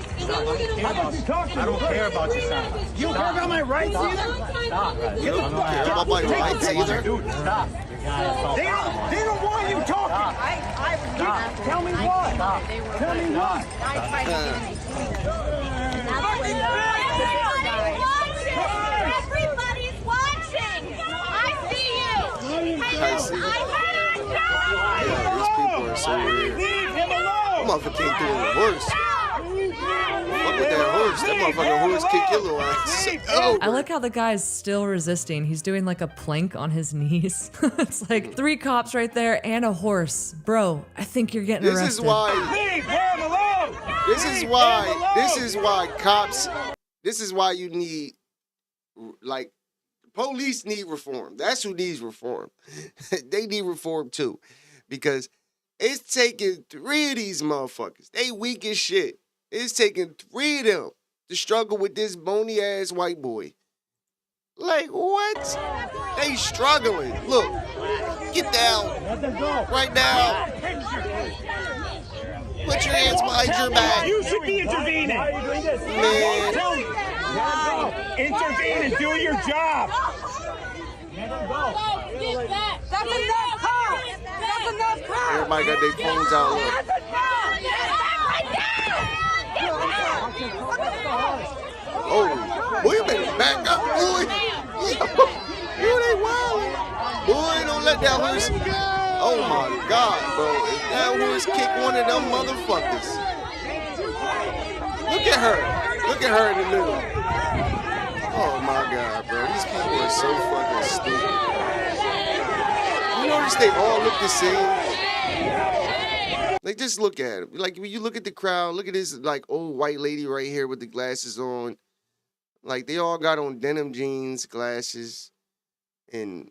I don't care about your sign. You care about my rights either? Stop. You don't care about my rights either? Dude, stop. They don't want you talking. Tell me what. Tell me what. Everybody's watching. I see you. I see you. These people are so weird. That motherfucker can't do any worse. Fuck with that horse. That motherfucking horse kick your little ass. Oh. I like how the guy's still resisting. He's doing like a plank on his knees. It's like 3 cops right there and a horse. Bro, I think you're getting arrested. This is why cops, this is why you need, like, police need reform. That's who needs reform. They need reform too. Because it's taking 3 of these motherfuckers. They weak as shit. It's taking 3 of them to struggle with this bony ass white boy. Like, what? They struggling. Look, get down right now. Put your hands behind your back. You should be intervening. Man. Intervene and do your job. That's enough cop. That's enough cop. Everybody got their phones out. Look. Oh, boy, you better back up, boy. You ain't wild. Boy, don't let that horse. Oh my God, bro. If that horse kick one of them motherfuckers. Look at her. Look at her in the middle. Oh my God, bro. These people are so fucking stupid. You notice they all look the same? Like, just look at it. Like, when you look at the crowd, look at this, like, old white lady right here with the glasses on. Like, they all got on denim jeans, glasses, and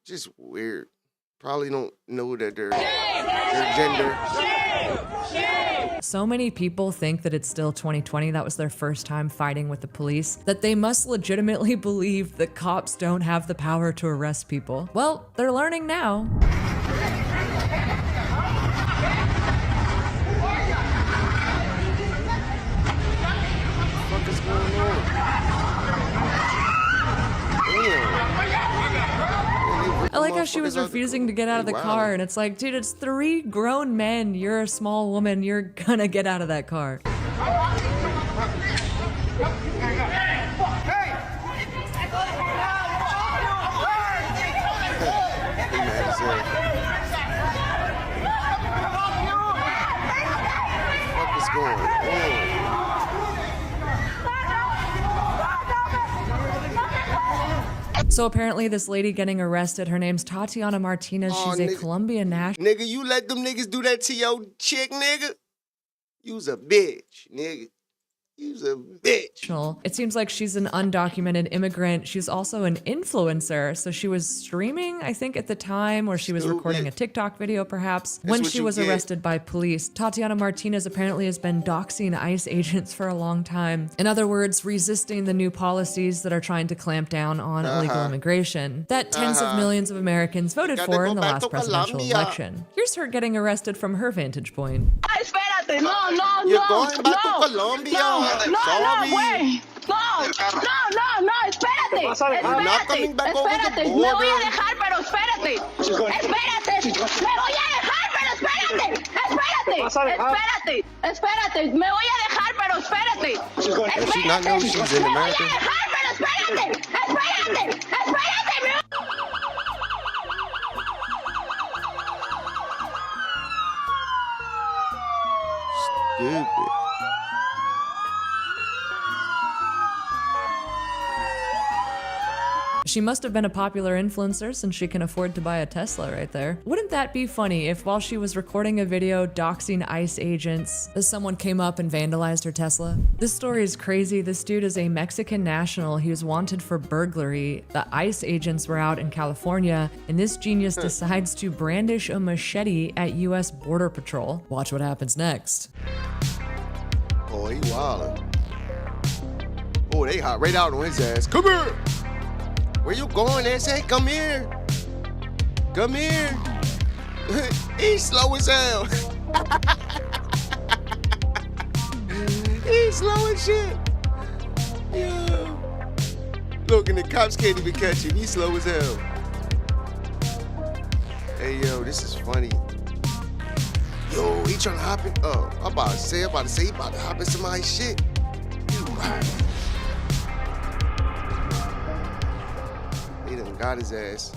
just weird. Probably don't know that their gender. So many people think that it's still 2020, that was their first time fighting with the police, that they must legitimately believe that cops don't have the power to arrest people. Well, they're learning now. What is going on? I like how she was refusing to get out of the car, and it's like, dude, it's 3 grown men. You're a small woman. You're gonna get out of that car. What is going on? So apparently this lady getting arrested, her name's Tatiana Martinez. She's a Colombian national. Nigga, you let them niggas do that to your chick, nigga? You's a bitch, nigga. You's a bitch. It seems like she's an undocumented immigrant. She's also an influencer. So she was streaming, I think, at the time, or she was recording a TikTok video, perhaps, when she was arrested by police. Tatiana Martinez apparently has been doxing ICE agents for a long time. In other words, resisting the new policies that are trying to clamp down on illegal immigration that tens of millions of Americans voted for in the last presidential election. Here's her getting arrested from her vantage point. Espérate, no, You're going back to Colombia. Sorry. güey. No, espérate. You're not coming back over the Espérate, border. me voy a dejar, pero espérate. Espérate, me voy a dejar, pero espérate. Espérate, me voy a dejar, pero espérate. Does she not know she's in America? Me voy a dejar, pero espérate. Stupid. She must have been a popular influencer since she can afford to buy a Tesla right there. Wouldn't that be funny if while she was recording a video doxing ICE agents, someone came up and vandalized her Tesla? This story is crazy. This dude is a Mexican national. He was wanted for burglary. The ICE agents were out in California, and this genius decides to brandish a machete at US Border Patrol. Watch what happens next. Oh, he wildin'. Oh, they hot right out on his ass. Come here. Where you going, S.A.? Come here. Come here. He's slow as hell. He's slow as shit. Yeah. Look, and the cops can't even catch him. He's slow as hell. Hey, yo, this is funny. Yo, he trying to hop in. Oh, I'm about to say, he about to hop in somebody's shit. You right. He done got his ass.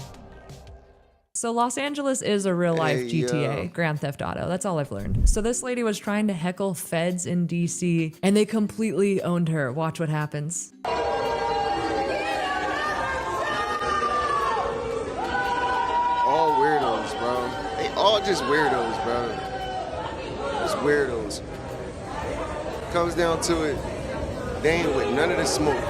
So Los Angeles is a real-life GTA, Grand Theft Auto. That's all I've learned. So this lady was trying to heckle feds in DC, and they completely owned her. Watch what happens. All weirdos, bro. They all just weirdos, bro. Just weirdos. Comes down to it, they ain't with none of the smoke.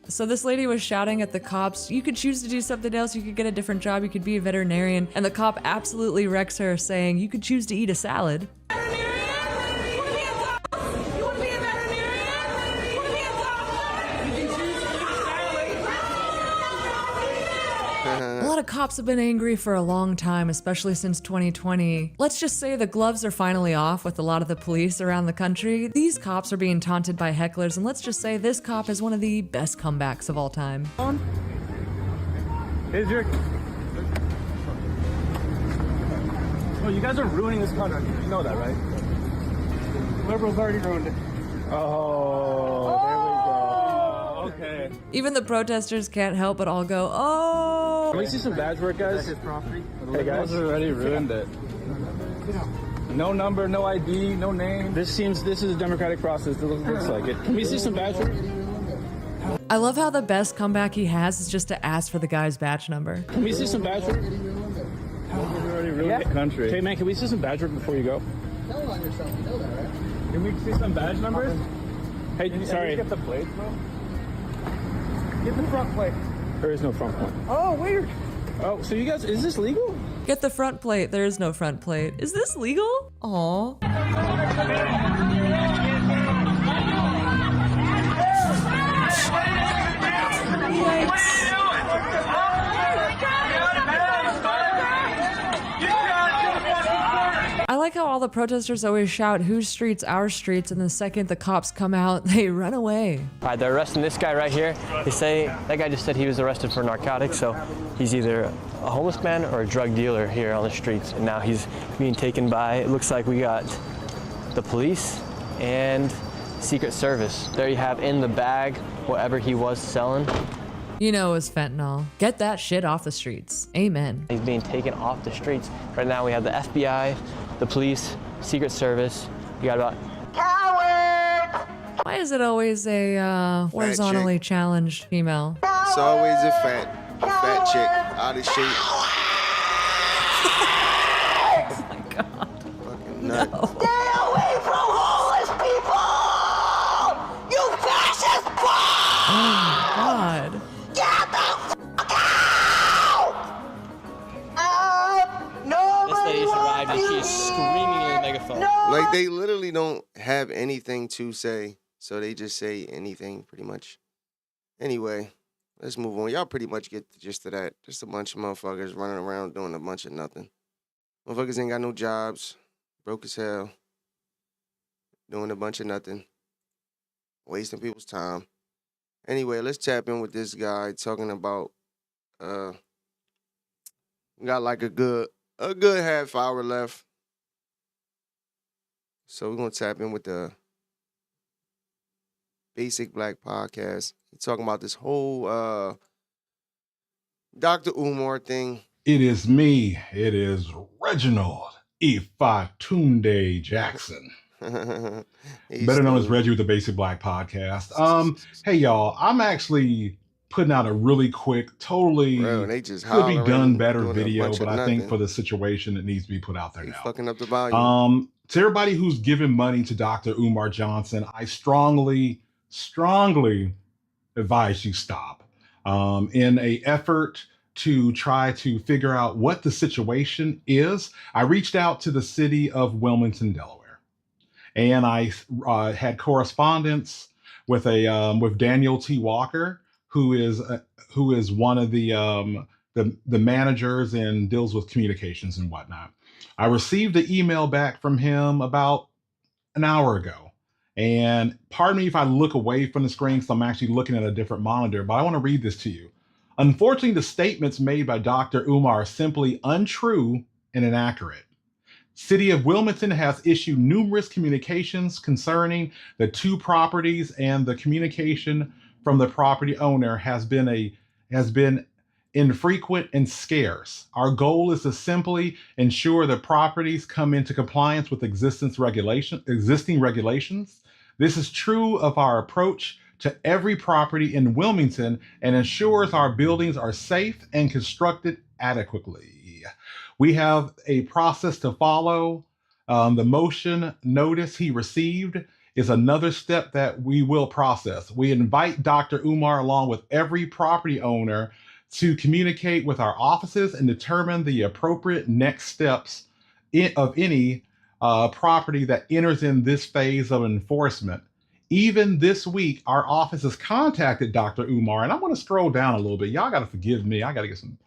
So this lady was shouting at the cops, you could choose to do something else, you could get a different job, you could be a veterinarian, and the cop absolutely wrecks her, saying, you could choose to eat a salad. A lot of cops have been angry for a long time, especially since 2020. Let's just say the gloves are finally off with a lot of the police around the country. These cops are being taunted by hecklers, and let's just say this cop is one of the best comebacks of all time. Is your... Oh, you guys are ruining this country. You know that, right? Liberals already ruined it. Oh, there we go. Okay. Even the protesters can't help but all go, oh! Can we see some badge work, guys? His property. Hey, guys already ruined it. No number, no ID, no name. This is a democratic process. It looks like it. Can we see some badge work? I love how the best comeback he has is just to ask for the guy's badge number. Can we see some badge work? Already ruined the country. Hey, man, can we see some badge work before you go? Tell on yourself, you know that, right? Can we see some badge numbers? Hey, sorry. Get the plates, bro. Get the front plate. There is no front plate. Oh, weird. Oh, so you guys, is this legal? Get the front plate. There is no front plate. Is this legal? Aw. Yikes. I like how all the protesters always shout, whose streets, our streets, and the second the cops come out, they run away. All right, they're arresting this guy right here. They say, that guy just said he was arrested for narcotics, so he's either a homeless man or a drug dealer here on the streets, and now he's being taken by, it looks like we got the police and Secret Service. There you have in the bag whatever he was selling. You know it was fentanyl. Get that shit off the streets. Amen. He's being taken off the streets. Right now we have the FBI, the police, Secret Service. You got about... Coward! Why is it always a horizontally challenged female? It's always a fat chick, out of shape. Oh my god. Fucking nut. No. Stay away from homeless people! You fascist fuck! Oh my god. Get the fuck out! This lady arrived and she is screaming in the megaphone. Like, they literally don't have anything to say, so they just say anything, pretty much. Anyway, let's move on. Y'all pretty much get the gist of that. Just a bunch of motherfuckers running around doing a bunch of nothing. Motherfuckers ain't got no jobs, broke as hell, doing a bunch of nothing, wasting people's time. Anyway, let's tap in with this guy talking about, got like a good half hour left. So we're going to tap in with the Basic Black podcast. He's talking about this whole Dr.Umar thing. It is me. It is Reginald Ifatunde Jackson. Better known as Reggie with the Basic Black Podcast. Hey y'all, I'm actually putting out a really quick, totally Bro, they just could be done hollering, better doing a video, bunch but of I think nothing. for the situation, it needs to be put out there They now. fucking up the volume. To everybody who's given money to Dr. Umar Johnson, I strongly advise you stop. In a effort to try to figure out what the situation is, I reached out to the city of Wilmington, Delaware, and I had correspondence with with Daniel T. Walker, who is one of the managers and deals with communications and whatnot. I received an email back from him about an hour ago. And pardon me if I look away from the screen, so I'm actually looking at a different monitor, but I want to read this to you. Unfortunately, the statements made by Dr. Umar are simply untrue and inaccurate. City of Wilmington has issued numerous communications concerning the two properties, and the communication from the property owner has been infrequent and scarce. Our goal is to simply ensure the properties come into compliance with existing regulations. This is true of our approach to every property in Wilmington and ensures our buildings are safe and constructed adequately. We have a process to follow. The motion notice he received is another step that we will process. We invite Dr. Umar along with every property owner to communicate with our offices and determine the appropriate next steps of any property that enters in this phase of enforcement. Even this week, our office has contacted Dr. Umar, and I'm going to scroll down a little bit. Y'all got to forgive me. I got to get some.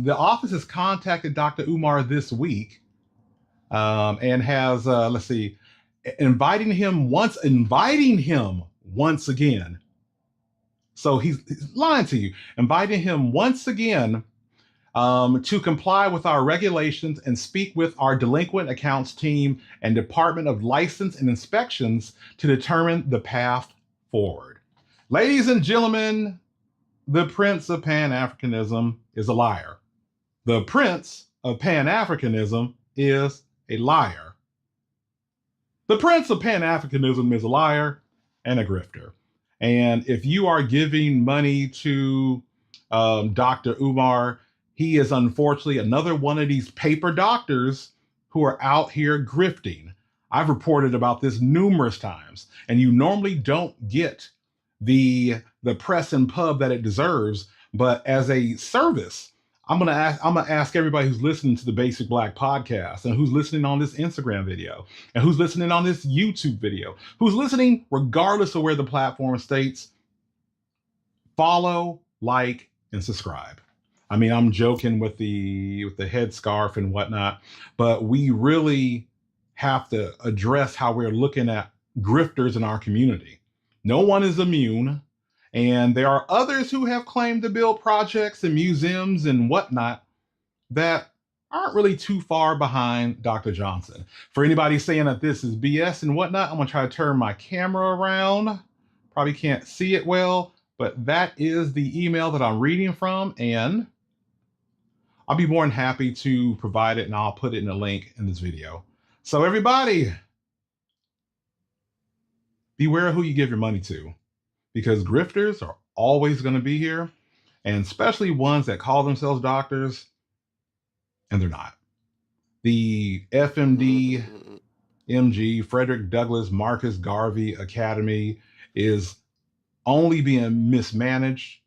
The office has contacted Dr. Umar this week and has, inviting him once again. So he's lying to you, inviting him once again to comply with our regulations and speak with our delinquent accounts team and Department of License and Inspections to determine the path forward. Ladies and gentlemen, the Prince of Pan-Africanism is a liar. The Prince of Pan-Africanism is a liar. The Prince of Pan-Africanism is a liar and a grifter. And if you are giving money to Dr. Umar, he is unfortunately another one of these paper doctors who are out here grifting. I've reported about this numerous times, and you normally don't get the press and pub that it deserves. But as a service, I'm gonna ask everybody who's listening to the Basic Black Podcast, and who's listening on this Instagram video, and who's listening on this YouTube video, who's listening regardless of where the platform states, follow, like, and subscribe. I mean, I'm joking with the headscarf and whatnot, but we really have to address how we're looking at grifters in our community. No one is immune, and there are others who have claimed to build projects and museums and whatnot that aren't really too far behind Dr. Johnson. For anybody saying that this is BS and whatnot, I'm gonna try to turn my camera around. Probably can't see it well, but that is the email that I'm reading from, and I'll be more than happy to provide it, and I'll put it in a link in this video. So everybody, beware of who you give your money to, because grifters are always going to be here, and especially ones that call themselves doctors and they're not. The FDMG, Frederick Douglass Marcus Garvey Academy, is only being mismanaged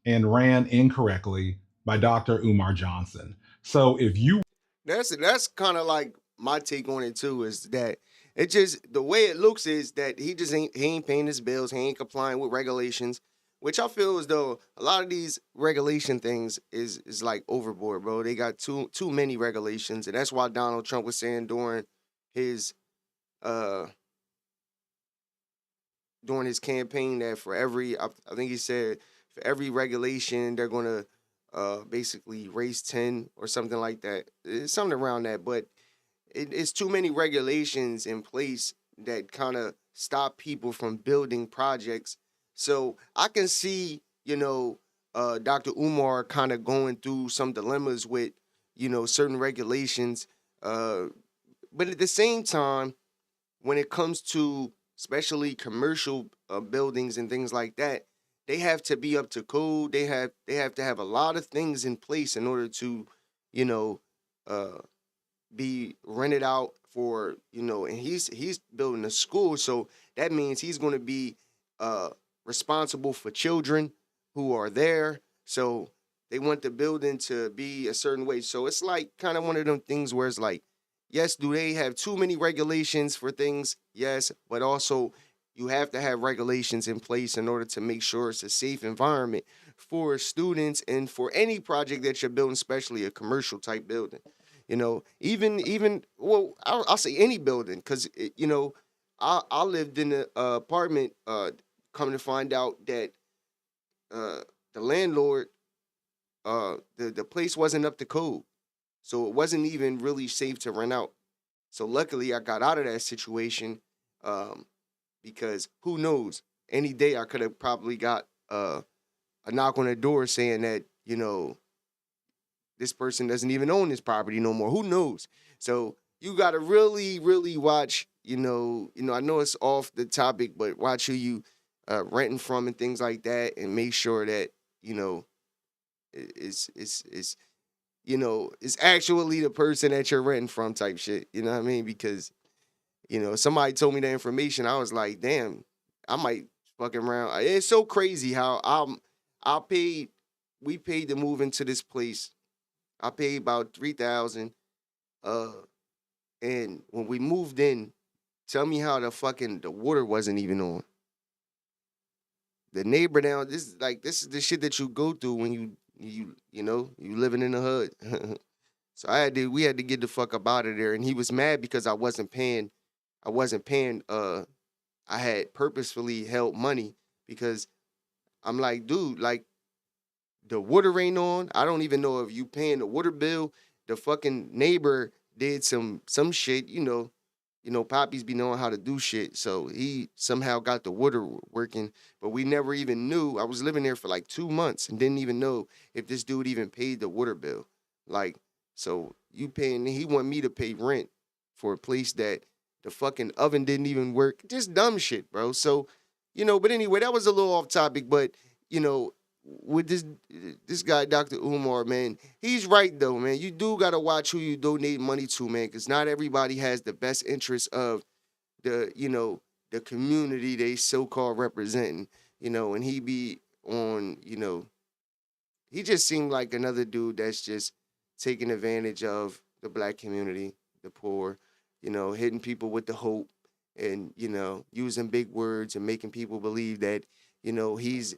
and ran incorrectly by Dr. Umar Johnson. So if you... That's kind of like my take on it too, is that it just, the way it looks is that he ain't paying his bills, he ain't complying with regulations, which I feel as though a lot of these regulation things is like overboard, bro. They got too many regulations, and that's why Donald Trump was saying during his campaign that for every, I think he said, for every regulation, they're going to basically raise 10 or something like that. It's something around that, but it's too many regulations in place that kind of stop people from building projects. So I can see, Dr. Umar kind of going through some dilemmas with, certain regulations. But at the same time, when it comes to especially commercial buildings and things like that, they have to be up to code. They have to have a lot of things in place in order to, you know, uh, be rented out for, and he's building a school, so that means he's going to be uh responsible for children who are there. So they want the building to be a certain way. So it's like kind of one of them things where it's like, yes, do they have too many regulations for things? Yes, but also you have to have regulations in place in order to make sure it's a safe environment for students and for any project that you're building, especially a commercial type building. Even well, I'll say any building, because I lived in an apartment. Coming to find out that the landlord, the place wasn't up to code, so it wasn't even really safe to rent out. So luckily, I got out of that situation, um, because who knows? Any day I could have probably got a knock on the door saying that this person doesn't even own this property no more. Who knows? So you got to really, really watch. I know it's off the topic, but watch who you renting from and things like that, and make sure that it's it's actually the person that you're renting from type shit. You know what I mean? Because somebody told me the information, I was like, damn, I might fucking around. It's so crazy how we paid to move into this place. I paid about $3,000, and when we moved in, tell me how the water wasn't even on. The neighbor down, this is the shit that you go through when you living in the hood. So we had to get the fuck up out of there, and he was mad because I wasn't paying. I had purposefully held money because I'm like, dude, like, the water ain't on. I don't even know if you paying the water bill. The fucking neighbor did some shit. Poppies be knowing how to do shit. So he somehow got the water working, but we never even knew. I was living there for like 2 months and didn't even know if this dude even paid the water bill. Like, so you paying? He want me to pay rent for a place that the fucking oven didn't even work. Just dumb shit, bro. So, but anyway, that was a little off topic, but with this guy, Dr. Umar, man, he's right though, man. You do gotta watch who you donate money to, man, because not everybody has the best interest of the community they so-called representing, and he be on, he just seemed like another dude that's just taking advantage of the black community, the poor, hitting people with the hope and, using big words and making people believe that, he's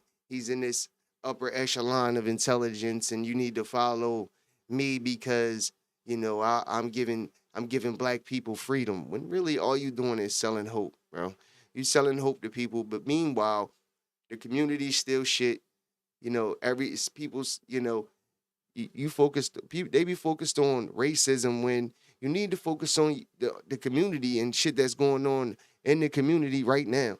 in this upper echelon of intelligence, and you need to follow me because I'm giving black people freedom, when really all you doing is selling hope, bro. You selling hope to people, but meanwhile the community's still shit. Every people's you focused, they be focused on racism when you need to focus on the community and shit that's going on in the community right now.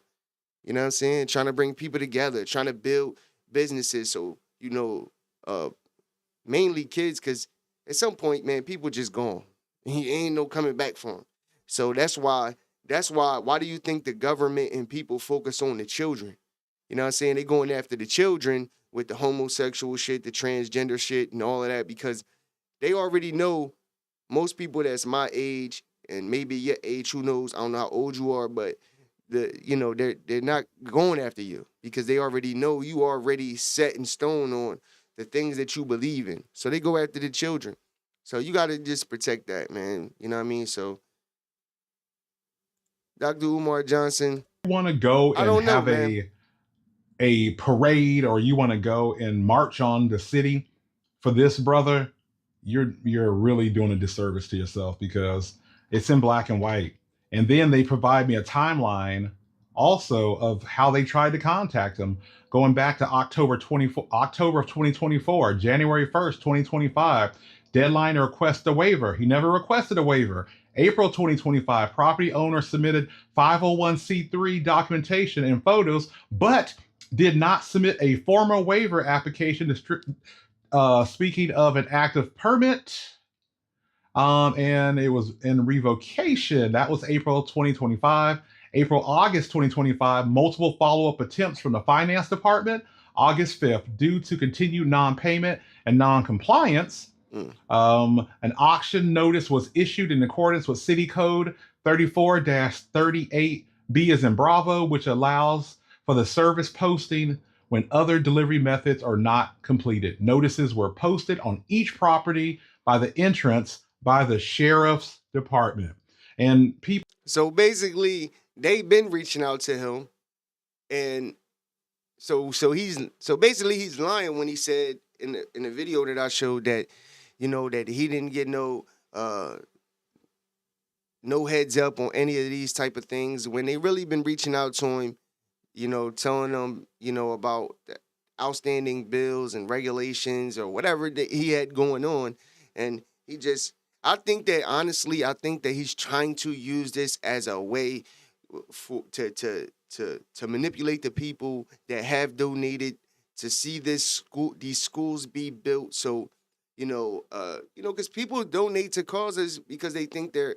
You know what I'm saying? Trying to bring people together, trying to build businesses. So, mainly kids, because at some point, man, people just gone. He ain't no coming back for them. So that's why do you think the government and people focus on the children? You know what I'm saying? They going after the children with the homosexual shit, the transgender shit, and all of that, because they already know most people that's my age and maybe your age, who knows, I don't know how old you are, but they're not going after you because they already know you already set in stone on the things that you believe in. So they go after the children. So you got to just protect that, man. You know what I mean? So Dr. Umar Johnson, You want to go and have a parade, or you want to go and march on the city for this brother, you're really doing a disservice to yourself, because it's in black and white. And then they provide me a timeline also of how they tried to contact him, going back to October of 2024, January 1st, 2025, deadline to request a waiver. He never requested a waiver. April 2025, property owner submitted 501c3 documentation and photos, but did not submit a formal waiver application speaking of an active permit. And it was in revocation. That was April 2025. August 2025, multiple follow-up attempts from the finance department. August 5th, due to continued non-payment and non-compliance, an auction notice was issued in accordance with City Code 34-38B as in Bravo, which allows for the service posting when other delivery methods are not completed. Notices were posted on each property by the entrance by the sheriff's department. And people. So basically, they've been reaching out to him, and so basically he's lying when he said in the video that I showed that, you know, that he didn't get no heads up on any of these type of things when they really been reaching out to him, you know, telling them, you know, about the outstanding bills and regulations or whatever that he had going on, and he just. I think that he's trying to use this as a way to manipulate the people that have donated to see these schools be built. So, because people donate to causes because they think they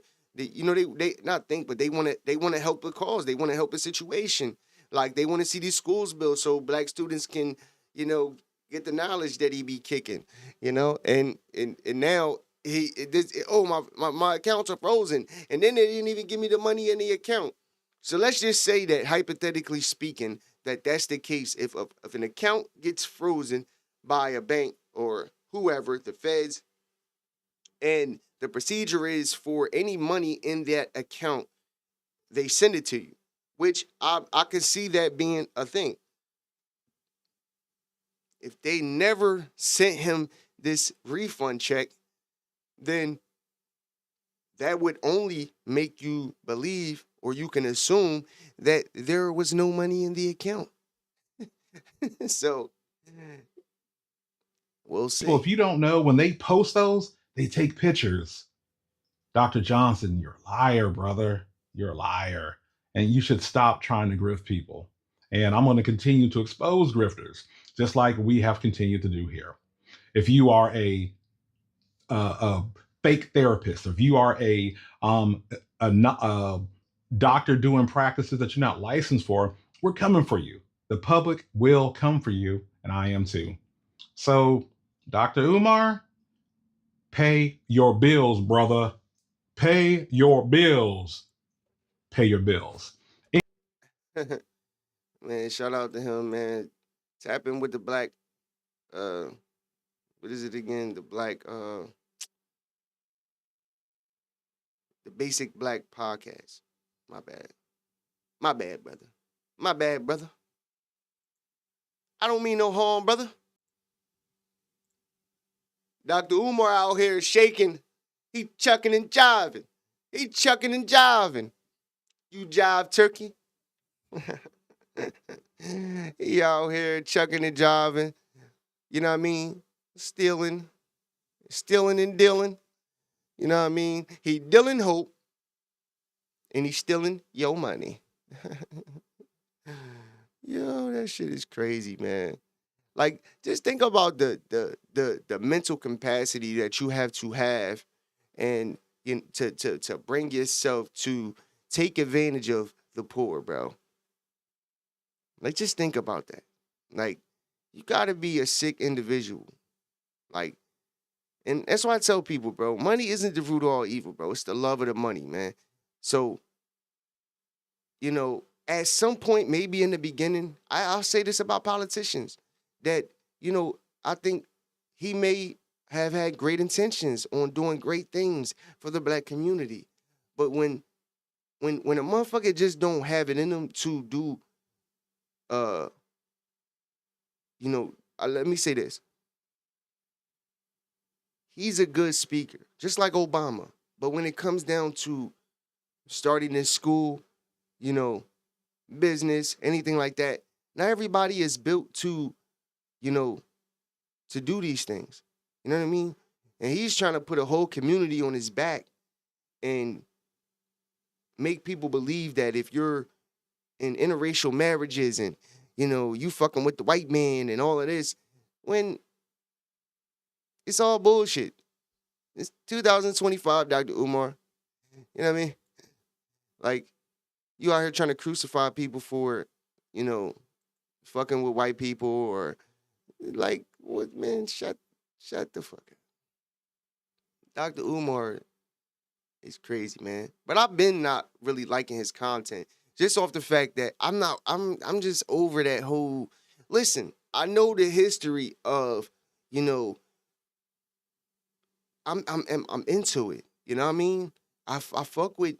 not think, but they want to help a cause. They want to help a situation. Like they want to see these schools built so black students can, get the knowledge that he be kicking, and now. My accounts are frozen, and then they didn't even give me the money in the account. So let's just say that hypothetically speaking, that's the case. If an account gets frozen by a bank or whoever, the feds, and the procedure is for any money in that account, they send it to you, which I can see that being a thing. If they never sent him this refund check, then that would only make you believe, or you can assume, that there was no money in the account. So, we'll see. Well, if you don't know, when they post those, they take pictures. Dr. Johnson, you're a liar, brother. You're a liar. And you should stop trying to grift people. And I'm going to continue to expose grifters, just like we have continued to do here. If you are a fake therapist, if you are a doctor doing practices that you're not licensed for, we're coming for you. The public will come for you, and I am too. So, Dr. Umar, pay your bills, brother. Pay your bills. Pay your bills. Man, shout out to him, man. Tapping with the black, what is it again? The black, the Basic Black Podcast. My bad, brother. My bad, brother. I don't mean no harm, brother. Dr. Umar out here shaking. He chucking and jiving. You jive turkey. He out here chucking and jiving. You know what I mean? Stealing and dealing. You know what I mean? He dealing hope. And he's stealing your money. Yo, that shit is crazy, man. Like, just think about the mental capacity that you have and to bring yourself to take advantage of the poor, bro. Like, just think about that. Like, you gotta be a sick individual. Like, and that's why I tell people, bro, money isn't the root of all evil, bro. It's the love of the money, man. So, at some point, maybe in the beginning, I'll say this about politicians, that, I think he may have had great intentions on doing great things for the black community. But when a motherfucker just don't have it in them to do, let me say this. He's a good speaker, just like Obama. But when it comes down to starting this school, business, anything like that, not everybody is built to, to do these things. You know what I mean? And he's trying to put a whole community on his back and make people believe that if you're in interracial marriages and, you fucking with the white man and all of this, when it's all bullshit. It's 2025, Dr. Umar. You know what I mean? Like, you out here trying to crucify people for, fucking with white people or, like, what, man, shut the fuck up. Dr. Umar is crazy, man. But I've been not really liking his content just off the fact that I'm just over that whole, listen, I know the history of, I'm into it. You know what I mean? I fuck with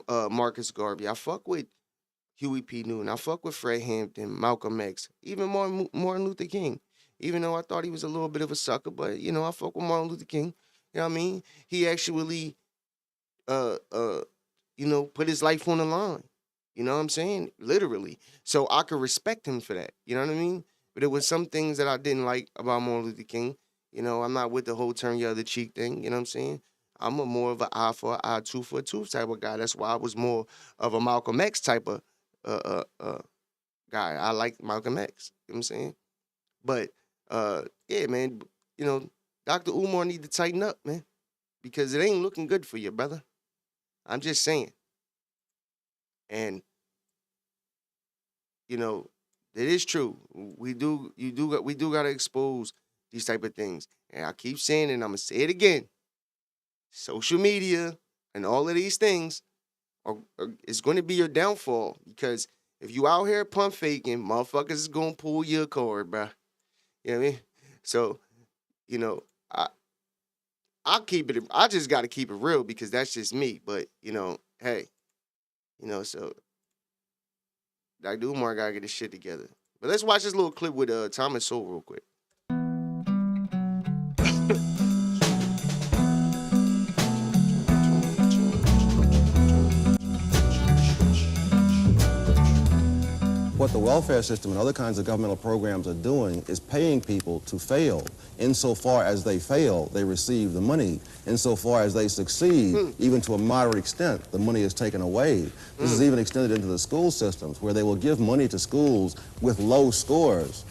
Marcus Garvey. I fuck with Huey P. Newton. I fuck with Fred Hampton, Malcolm X, even Martin Luther King. Even though I thought he was a little bit of a sucker, but I fuck with Martin Luther King. You know what I mean? He actually put his life on the line. You know what I'm saying? Literally. So I could respect him for that. You know what I mean? But there was some things that I didn't like about Martin Luther King. I'm not with the whole turn your other cheek thing. You know what I'm saying? I'm a more of an eye for an eye, tooth for a tooth type of guy. That's why I was more of a Malcolm X type of guy. I like Malcolm X. You know what I'm saying? But yeah, man, Dr. Umar need to tighten up, man. Because it ain't looking good for you, brother. I'm just saying. And it is true. We do gotta expose these type of things. And I keep saying it, and I'm gonna say it again. Social media and all of these things is going to be your downfall, because if you out here pump faking, motherfuckers is gonna pull your card, bruh. You know what I mean? So, I'll keep it. I just gotta keep it real because that's just me. But hey, so Dr. Umar gotta get his shit together. But let's watch this little clip with Thomas Sowell real quick. What the welfare system and other kinds of governmental programs are doing is paying people to fail. Insofar as they fail, they receive the money. Insofar as they succeed, even to a moderate extent, the money is taken away. This is even extended into the school systems, where they will give money to schools with low scores.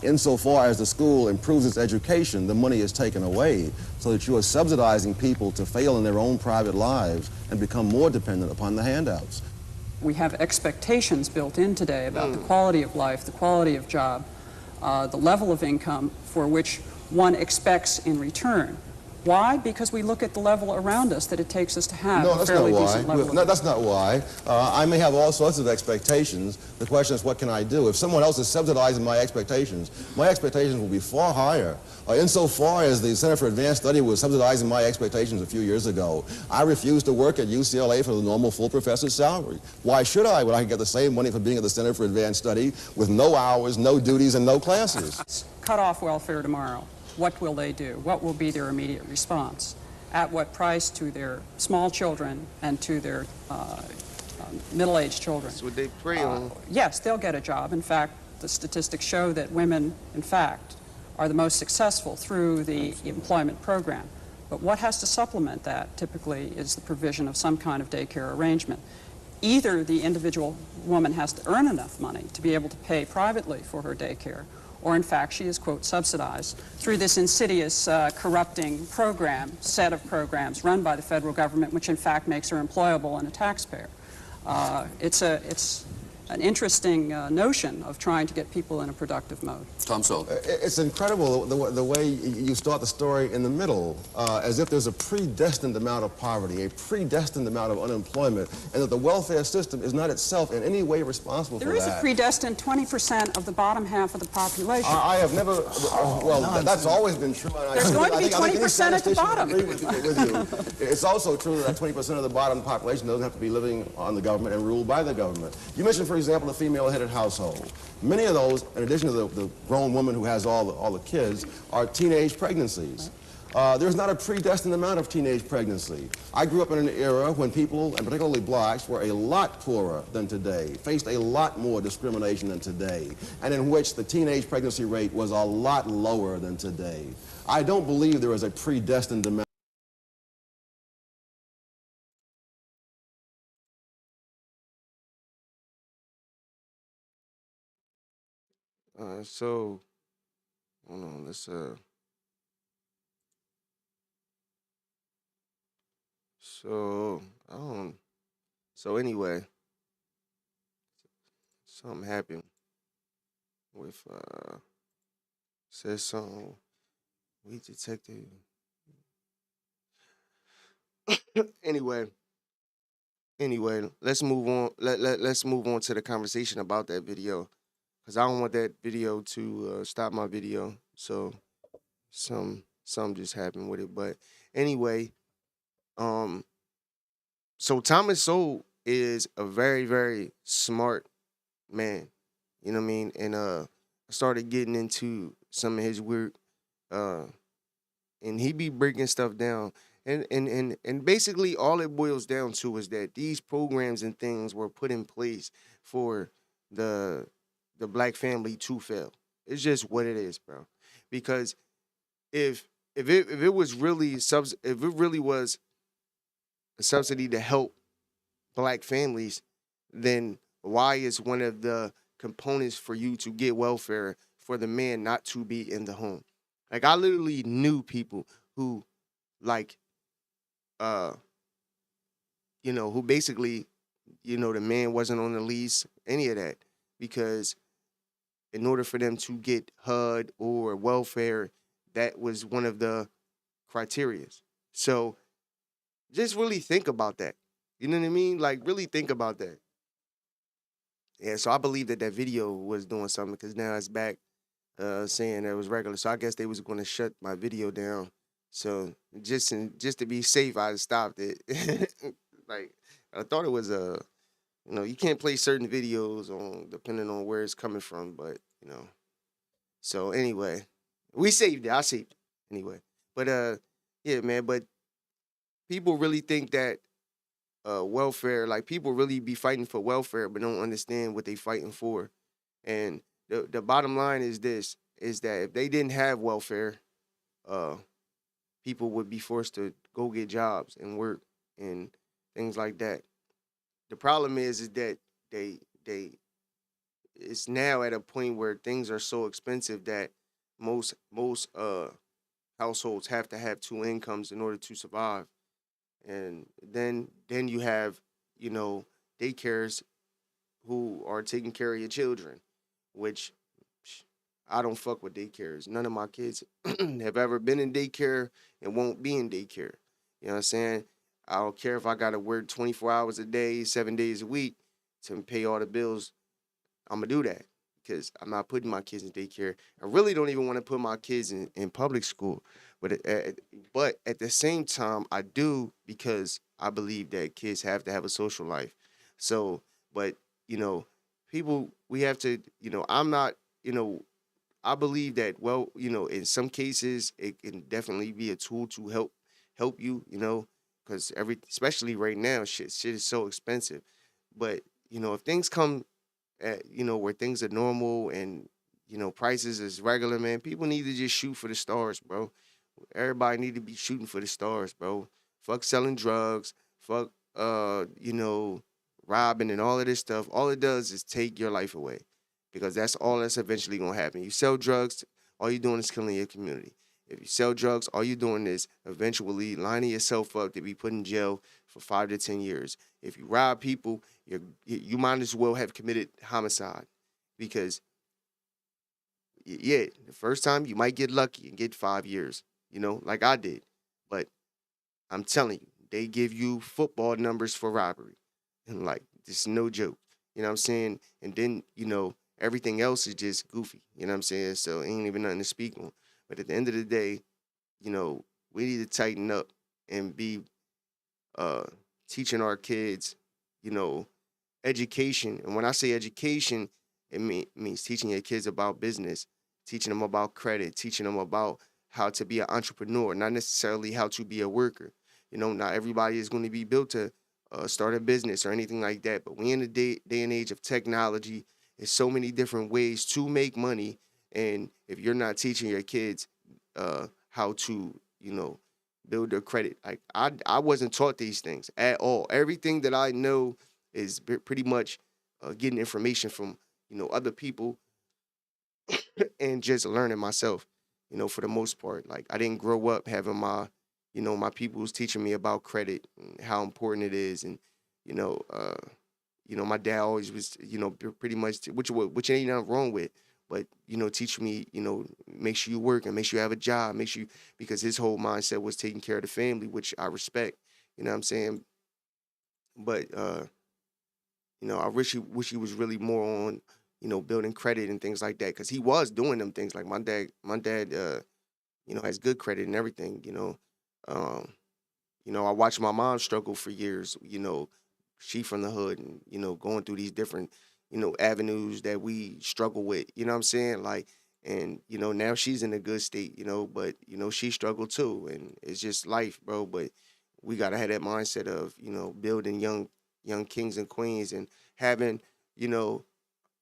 Insofar as the school improves its education, the money is taken away, so that you are subsidizing people to fail in their own private lives and become more dependent upon the handouts. We have expectations built in today about the quality of life, the quality of job, the level of income for which one expects in return. Why? Because we look at the level around us that it takes us to have a fairly decent level of income. No, that's not why. I may have all sorts of expectations. The question is, what can I do? If someone else is subsidizing my expectations will be far higher. Insofar as the Center for Advanced Study was subsidizing my expectations a few years ago, I refused to work at UCLA for the normal full professor's salary. Why should I, when I can get the same money for being at the Center for Advanced Study with no hours, no duties, and no classes? Cut off welfare tomorrow. What will they do? What will be their immediate response? At what price to their small children and to their middle-aged children? That's what they prey on. Yes, they'll get a job. In fact, the statistics show that women, in fact, are the most successful through the employment program. But what has to supplement that, typically, is the provision of some kind of daycare arrangement. Either the individual woman has to earn enough money to be able to pay privately for her daycare, or in fact she is, quote, subsidized through this insidious corrupting set of programs run by the federal government, which in fact makes her employable and a taxpayer. It's an interesting notion of trying to get people in a productive mode. Tom Sowell. It's incredible the way you start the story in the middle, as if there's a predestined amount of poverty, a predestined amount of unemployment, and that the welfare system is not itself in any way responsible for that. There is a predestined 20% of the bottom half of the population. I have never, that's always been true. There's going to be 20% at the bottom. I agree with you. It's also true that 20% of the bottom population doesn't have to be living on the government and ruled by the government. You mentioned, for example, the female-headed household. Many of those, in addition to the grown woman who has all the kids, are teenage pregnancies. There's not a predestined amount of teenage pregnancy. I grew up in an era when people, and particularly blacks, were a lot poorer than today, faced a lot more discrimination than today, and in which the teenage pregnancy rate was a lot lower than today. I don't believe there is a predestined amount. So hold on, let's so I don't so anyway, something happened with says something we detected anyway. Anyway, let's move on. Let's move on to the conversation about that video, because I don't want that video to stop my video. So some just happened with it. But anyway, um, so Thomas Sowell is a very, very smart man. You know what I mean? And I started getting into some of his work, uh, and he be breaking stuff down. And basically all it boils down to is that these programs and things were put in place for the black family to fail. It's just what it is, bro. Because if it was really if it really was a subsidy to help black families, then why is one of the components for you to get welfare for the man not to be in the home? Like, I literally knew people who, like, uh who basically, the man wasn't on the lease, any of that, because in order for them to get HUD or welfare, that was one of the criterias. So just really think about that. You know what I mean? Like, really think about that. Yeah, so I believe that video was doing something, because now it's back saying that it was regular. So I guess they was going to shut my video down. So just to be safe, I stopped it. Like, I thought it was you can't play certain videos on depending on where it's coming from, but So anyway, we saved it. I saved it anyway. But yeah, man. But people really think that welfare, like, people really be fighting for welfare, but don't understand what they fighting for. And the bottom line is this: is that if they didn't have welfare, uh, people would be forced to go get jobs and work and things like that. The problem is that they it's now at a point where things are so expensive that most households have to have two incomes in order to survive. And then you have, daycares who are taking care of your children, which I don't fuck with daycares. None of my kids have ever been in daycare and won't be in daycare. You know what I'm saying? I don't care if I got to work 24 hours a day, 7 days a week to pay all the bills. I'm going to do that, because I'm not putting my kids in daycare. I really don't even want to put my kids in public school. But at the same time, I do, because I believe that kids have to have a social life. So, but, people, we have to, I'm not, I believe that, well, in some cases, it can definitely be a tool to help you, because especially right now, shit is so expensive. But, if things come at, where things are normal and, prices is regular, man, people need to just shoot for the stars, bro. Everybody need to be shooting for the stars, bro. Fuck selling drugs, fuck, robbing and all of this stuff. All it does is take your life away, because that's all that's eventually gonna happen. You sell drugs, all you're doing is killing your community. If you sell drugs, all you're doing is eventually lining yourself up to be put in jail for 5 to 10 years. If you rob people, you might as well have committed homicide, because yeah, the first time you might get lucky and get 5 years, like I did. But I'm telling you, they give you football numbers for robbery. And, like, this is no joke. You know what I'm saying? And then, everything else is just goofy. You know what I'm saying? So it ain't even nothing to speak on. But at the end of the day, we need to tighten up and be teaching our kids, education. And when I say education, it means teaching your kids about business, teaching them about credit, teaching them about how to be an entrepreneur, not necessarily how to be a worker. Not everybody is going to be built to start a business or anything like that. But we in the day and age of technology, there's so many different ways to make money. And if you're not teaching your kids how to, build their credit, like I wasn't taught these things at all. Everything that I know is pretty much getting information from, other people and just learning myself, for the most part. Like I didn't grow up having my people was teaching me about credit and how important it is, and you know, uh, my dad always was, pretty much which ain't nothing wrong with, but teaching me, make sure you work and make sure you have a job, make sure because his whole mindset was taking care of the family, which I respect. You know what I'm saying? But I wish he was really more on, building credit and things like that, because he was doing them things. Like my dad, has good credit and everything. Um, I watched my mom struggle for years. She from the hood, and going through these different, avenues that we struggle with. You know what I'm saying? Like, and now she's in a good state. But she struggled too, and it's just life, bro. But we gotta have that mindset of building young kings and queens, and having you know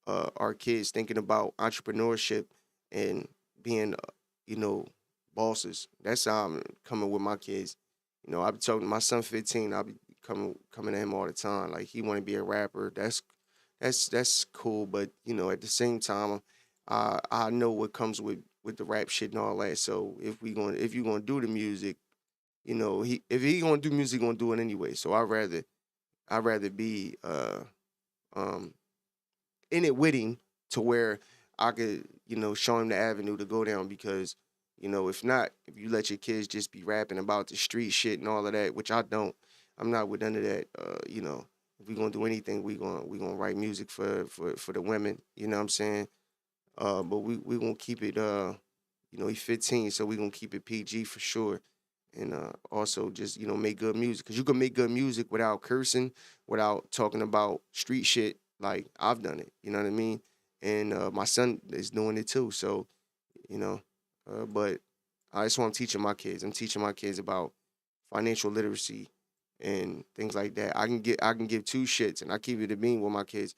our kids thinking about entrepreneurship and being bosses. That's how I'm coming with my kids. I be talking to my son 15. I'll be coming to him all the time. Like he want to be a rapper. That's cool. But at the same time, I know what comes with the rap shit and all that. So if you gonna do the music, if he gonna do music, he gonna do it anyway. So I'd rather be um in it with him to where I could, show him the avenue to go down, because, if not, if you let your kids just be rapping about the street shit and all of that, which I don't, I'm not with none of that. If we gonna do anything, we gonna write music for the women. You know what I'm saying? But we gonna keep it. He's 15, so we gonna keep it PG for sure. And also just make good music, because you can make good music without cursing, without talking about street shit. Like I've done it, you know what I mean? And my son is doing it too. So you know, but that's what I'm teaching my kids. I'm teaching my kids about financial literacy and things like that. I can give two shits, and I keep it a bean with my kids,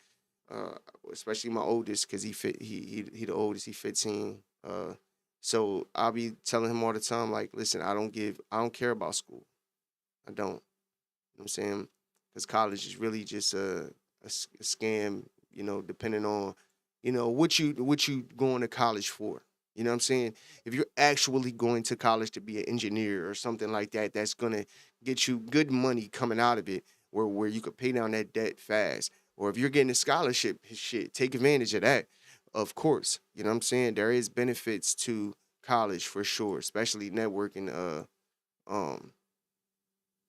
uh, especially my oldest, because he the oldest. He 15. So I'll be telling him all the time, like, listen, I don't care about school. I don't. You know what I'm saying? Because college is really just a scam. Depending on what you going to college for. You know what I'm saying? If you're actually going to college to be an engineer or something like that, that's gonna get you good money coming out of it, where you could pay down that debt fast. Or if you're getting a scholarship, shit, take advantage of that. Of course, you know what I'm saying. There is benefits to college for sure, especially networking. Um,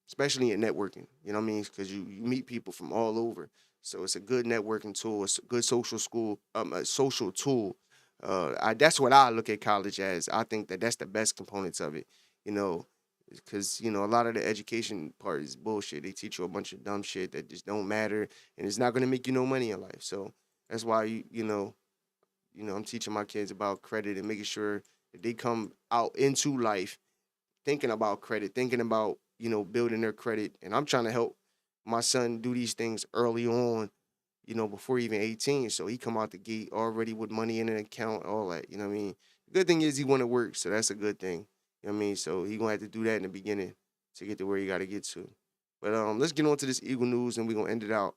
especially in networking. You know what I mean? Because you meet people from all over. So it's a good networking tool. It's a good social school, a social tool. That's what I look at college as. I think that's the best components of it. You know, because a lot of the education part is bullshit. They teach you a bunch of dumb shit that just don't matter, and it's not gonna make you no money in life. So that's why I'm teaching my kids about credit and making sure that they come out into life thinking about credit, thinking about, building their credit. And I'm trying to help my son do these things early on, before even 18. So he come out the gate already with money in an account, all that. You know what I mean? The good thing is he want to work, so that's a good thing. You know what I mean? So he gonna have to do that in the beginning to get to where he gotta get to. But let's get on to this Eagle news and we're gonna end it out.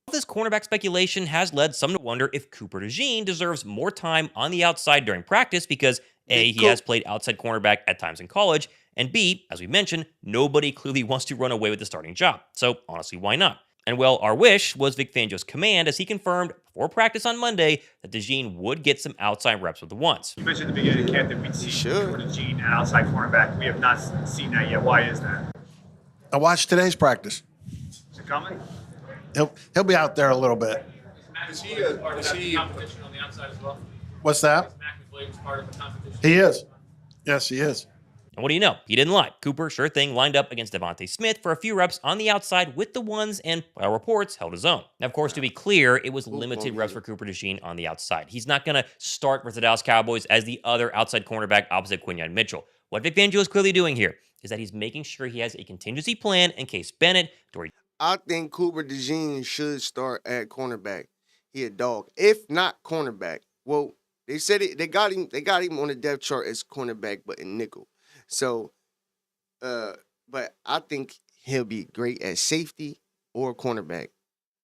This cornerback speculation has led some to wonder if Cooper DeJean deserves more time on the outside during practice because A, he has played outside cornerback at times in college, and B, as we mentioned, nobody clearly wants to run away with the starting job. So honestly, why not? And well, our wish was Vic Fangio's command as he confirmed before practice on Monday that DeJean would get some outside reps with the ones. You mentioned at the beginning of camp that we'd see Cooper DeJean, an outside cornerback. We have not seen that yet. Why is that? I watched today's practice. Is it coming? He'll be out there a little bit. Is he competition on the outside as well? What's that? Is part of the competition? He is. Yes, he is. And what do you know? He didn't lie. Cooper, sure thing, lined up against Devontae Smith for a few reps on the outside with the ones and, by all reports, held his own. Now, of course, to be clear, it was limited reps for Cooper DeJean on the outside. He's not going to start versus the Dallas Cowboys as the other outside cornerback opposite Quinyon Mitchell. What Vic Fangio is clearly doing here is that he's making sure he has a contingency plan in case Bennett, Dory. I think Cooper DeJean should start at cornerback. He a dog. If not cornerback. Well, they said it. They got him on the depth chart as cornerback, but in nickel. So, but I think he'll be great at safety or cornerback.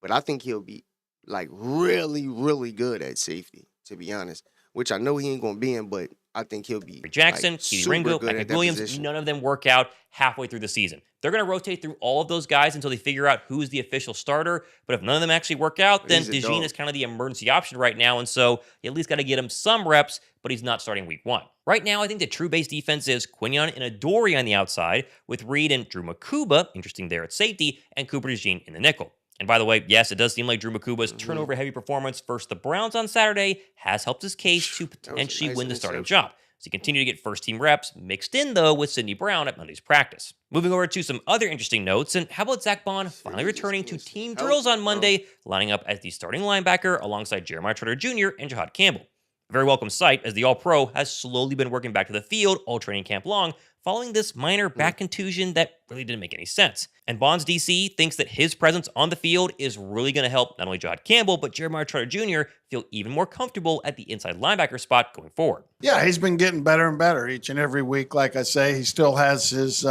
But I think he'll be like really, really good at safety, to be honest. which I know he ain't gonna be in, but I think he'll be Jackson, like, Keely super Ringo, good at Mac that Williams, position. none of them work out halfway through the season. They're going to rotate through all of those guys until they figure out who's the official starter. But if none of them actually work out, then He's a DeJean dog. is kind of the emergency option right now. And so you at least got to get him some reps, but he's not starting week 1. Right now, I think the true base defense is Quinion and Adoree on the outside, with Reed and Drew Makuba, interesting there at safety, and Cooper DeJean in the nickel. And by the way, yes, it does seem like Drew Makuba's turnover-heavy performance versus the Browns on Saturday has helped his case to potentially nice win the starting interception. job. So he continued to get first-team reps, mixed in, though, with Sidney Brown at Monday's practice. Moving over to some other interesting notes, and how about Zach Bond finally returning to team drills on Monday, lining up as the starting linebacker alongside Jeremiah Trotter Jr. and Jahad Campbell. A very welcome sight, as the All-Pro has slowly been working back to the field all training camp long, following this minor back contusion that really didn't make any sense. And Bond's DC thinks that his presence on the field is really going to help not only Jahad Campbell, but Jeremiah Trotter Jr. feel even more comfortable at the inside linebacker spot going forward. Yeah, he's been getting better and better each and every week. Like I say, he still has his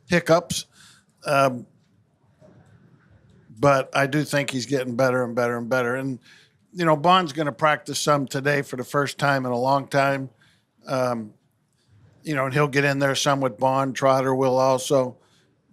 hiccups. But I do think he's getting better and better and better. And, you know, Bond's going to practice some today for the first time in a long time. You know, and he'll get in there some with Bond. Trotter will also.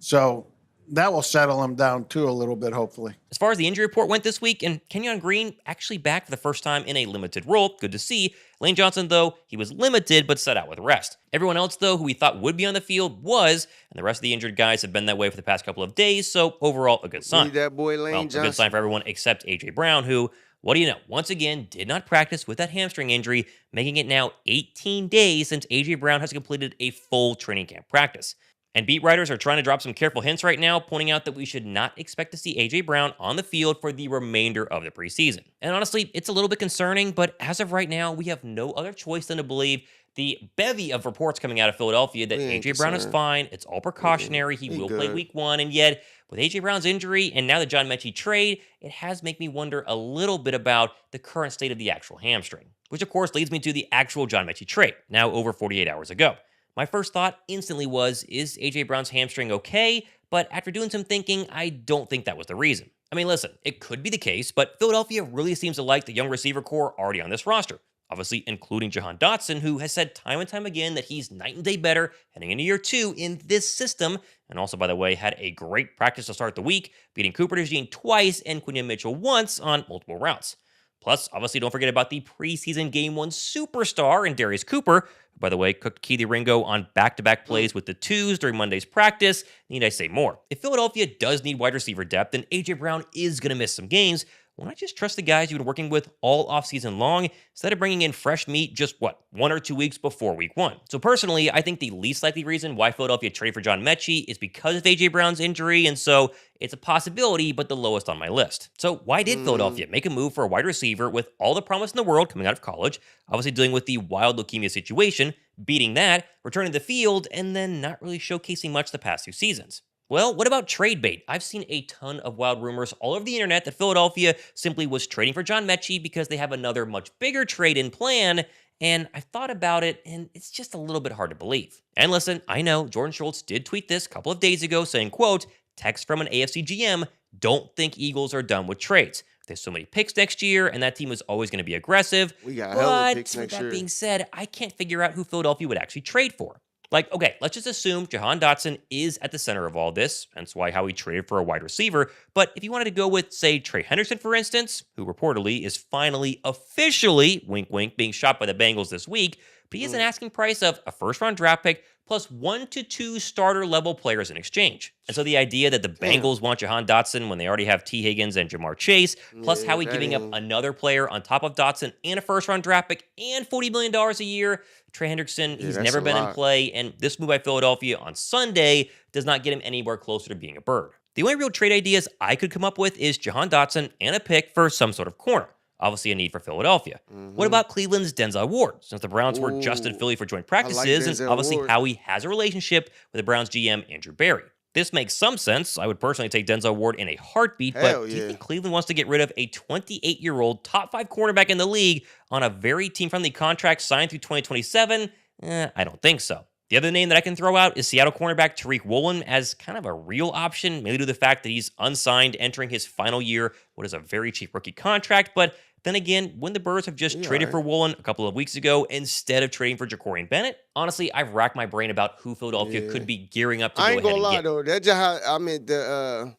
So that will settle him down, too, a little bit, hopefully. As far as the injury report went this week, and Kenyon Green actually back for the first time in a limited role. Good to see. Lane Johnson, though, he was limited but set out with rest. Everyone else, though, who we thought would be on the field was, and the rest of the injured guys have been that way for the past couple of days, so overall, a good sign. Need that boy Lane Johnson. A good sign for everyone except A.J. Brown, who, what do you know, once again did not practice with that hamstring injury, making it now 18 days since A.J. Brown has completed a full training camp practice. And beat writers are trying to drop some careful hints right now, pointing out that we should not expect to see A.J. Brown on the field for the remainder of the preseason. And honestly, it's a little bit concerning, but as of right now, we have no other choice than to believe the bevy of reports coming out of Philadelphia that A.J. Brown is fine, it's all precautionary, he will play week 1, and yet, with A.J. Brown's injury and now the John Mechie trade, it has made me wonder a little bit about the current state of the actual hamstring. Which of course leads me to the actual John Mechie trade, now over 48 hours ago. My first thought instantly was, is A.J. Brown's hamstring okay? But after doing some thinking, I don't think that was the reason. I mean, listen, it could be the case, but Philadelphia really seems to like the young receiver core already on this roster. Obviously, including Jahan Dotson, who has said time and time again that he's night and day better heading into year 2 in this system. And also, by the way, had a great practice to start the week, beating Cooper DeJean twice and Quinion Mitchell once on multiple routes. Plus, obviously, don't forget about the preseason Game 1 superstar in Darius Cooper, who, by the way, cooked Keely Ringo on back-to-back plays with the twos during Monday's practice. Need I say more? If Philadelphia does need wide receiver depth, then A.J. Brown is going to miss some games. Why not just trust the guys you've been working with all offseason long instead of bringing in fresh meat just, 1 or 2 weeks before week 1? So personally, I think the least likely reason why Philadelphia traded for John Mechie is because of A.J. Brown's injury, and so it's a possibility, but the lowest on my list. So why did Philadelphia make a move for a wide receiver with all the promise in the world coming out of college, obviously dealing with the wild leukemia situation, beating that, returning to the field, and then not really showcasing much the past 2 seasons? Well, what about trade bait? I've seen a ton of wild rumors all over the internet that Philadelphia simply was trading for John Mechie because they have another much bigger trade in plan, and I've thought about it, and it's just a little bit hard to believe. And listen, I know Jordan Schultz did tweet this a couple of days ago saying, quote, text from an AFC GM, don't think Eagles are done with trades. There's so many picks next year, and that team is always going to be aggressive. We got hell of picks next year. But with that being said, I can't figure out who Philadelphia would actually trade for. Like, okay, let's just assume Jahan Dotson is at the center of all this, hence why how he traded for a wide receiver. But if you wanted to go with, say, Trey Henderson, for instance, who reportedly is finally officially, wink, wink, being shot by the Bengals this week, but he has an asking price of a first-round draft pick plus 1 to 2 starter-level players in exchange. And so the idea that the Bengals want Jahan Dotson when they already have T. Higgins and Jamar Chase, plus Howie giving up another player on top of Dotson and a first-round draft pick and $40 million a year, Trey Hendrickson, he's never been in play, and this move by Philadelphia on Sunday does not get him anywhere closer to being a bird. The only real trade ideas I could come up with is Jahan Dotson and a pick for some sort of corner. Obviously a need for Philadelphia. What about Cleveland's Denzel Ward? Since the Browns were just in Philly for joint practices, and obviously Howie has a relationship with the Browns GM, Andrew Berry. This makes some sense. I would personally take Denzel Ward in a heartbeat, but do you think Cleveland wants to get rid of a 28-year-old top 5 cornerback in the league on a very team-friendly contract signed through 2027? I don't think so. The other name that I can throw out is Seattle cornerback Tariq Woolen as kind of a real option, mainly due to the fact that he's unsigned, entering his final year, what is a very cheap rookie contract. But then again, when the Birds have just traded for Woolen a couple of weeks ago instead of trading for Jacorian Bennett, honestly, I've racked my brain about who Philadelphia could be gearing up to go ahead and get. I ain't gonna lie, though.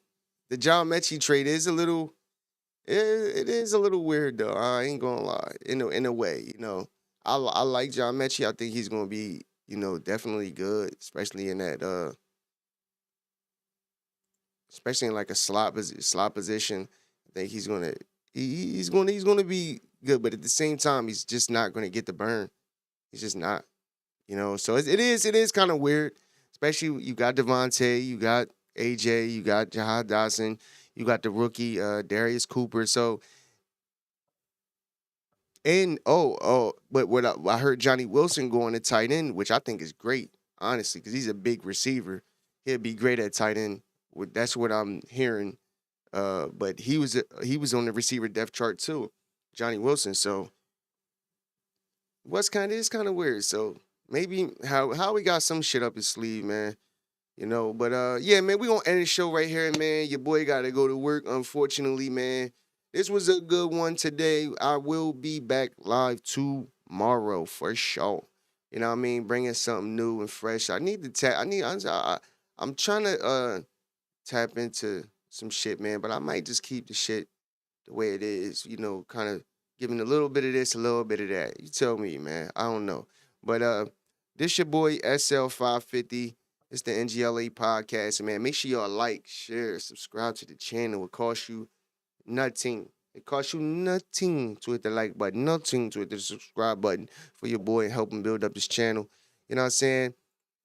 The John Mechie trade is a little, it is a little weird, though. I ain't gonna lie. In a way, I like John Mechie. I think he's gonna be, definitely good, especially in that, especially in like a slot position. I think he's gonna be good, but at the same time, he's just not gonna get the burn. He's just not, So it is kind of weird, especially you got Devontae, you got AJ, you got Jahad Dawson, you got the rookie Darius Cooper. So, and but what I heard Johnny Wilson going to tight end, which I think is great, honestly, because he's a big receiver. He'd be great at tight end. That's what I'm hearing. But he was on the receiver depth chart too, Johnny Wilson. So, it's kind of weird. So maybe how we got some shit up his sleeve, man. But yeah, man, we gonna end the show right here, man. Your boy got to go to work, unfortunately, man. This was a good one today. I will be back live tomorrow for sure. You know what I mean? Bringing something new and fresh. I'm trying to tap into some shit, man, but I might just keep the shit the way it is. Kind of giving a little bit of this, a little bit of that. You tell me, man. I don't know. But this your boy SL550. It's the N.G.L.A. podcast, man. Make sure y'all like, share, subscribe to the channel. It costs you nothing. It costs you nothing to hit the like button, nothing to hit the subscribe button for your boy and help him build up this channel. You know what I'm saying?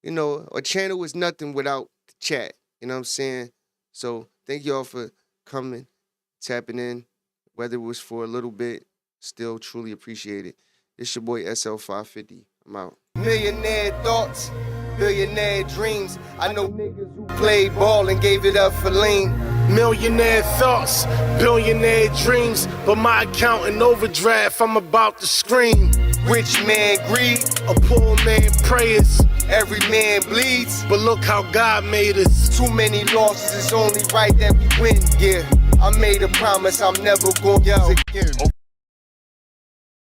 A channel is nothing without the chat. You know what I'm saying? So thank y'all for coming, tapping in, whether it was for a little bit. Still truly appreciate it. It's your boy SL550. I'm out. Millionaire thoughts, billionaire dreams. I know niggas who played ball and gave it up for lean. Millionaire thoughts, billionaire dreams, but my account in overdraft, I'm about to scream. Rich man greed, a poor man prayers. Every man bleeds, but look how God made us. Too many losses, it's only right that we win. Yeah, I made a promise I'm never gonna lose again.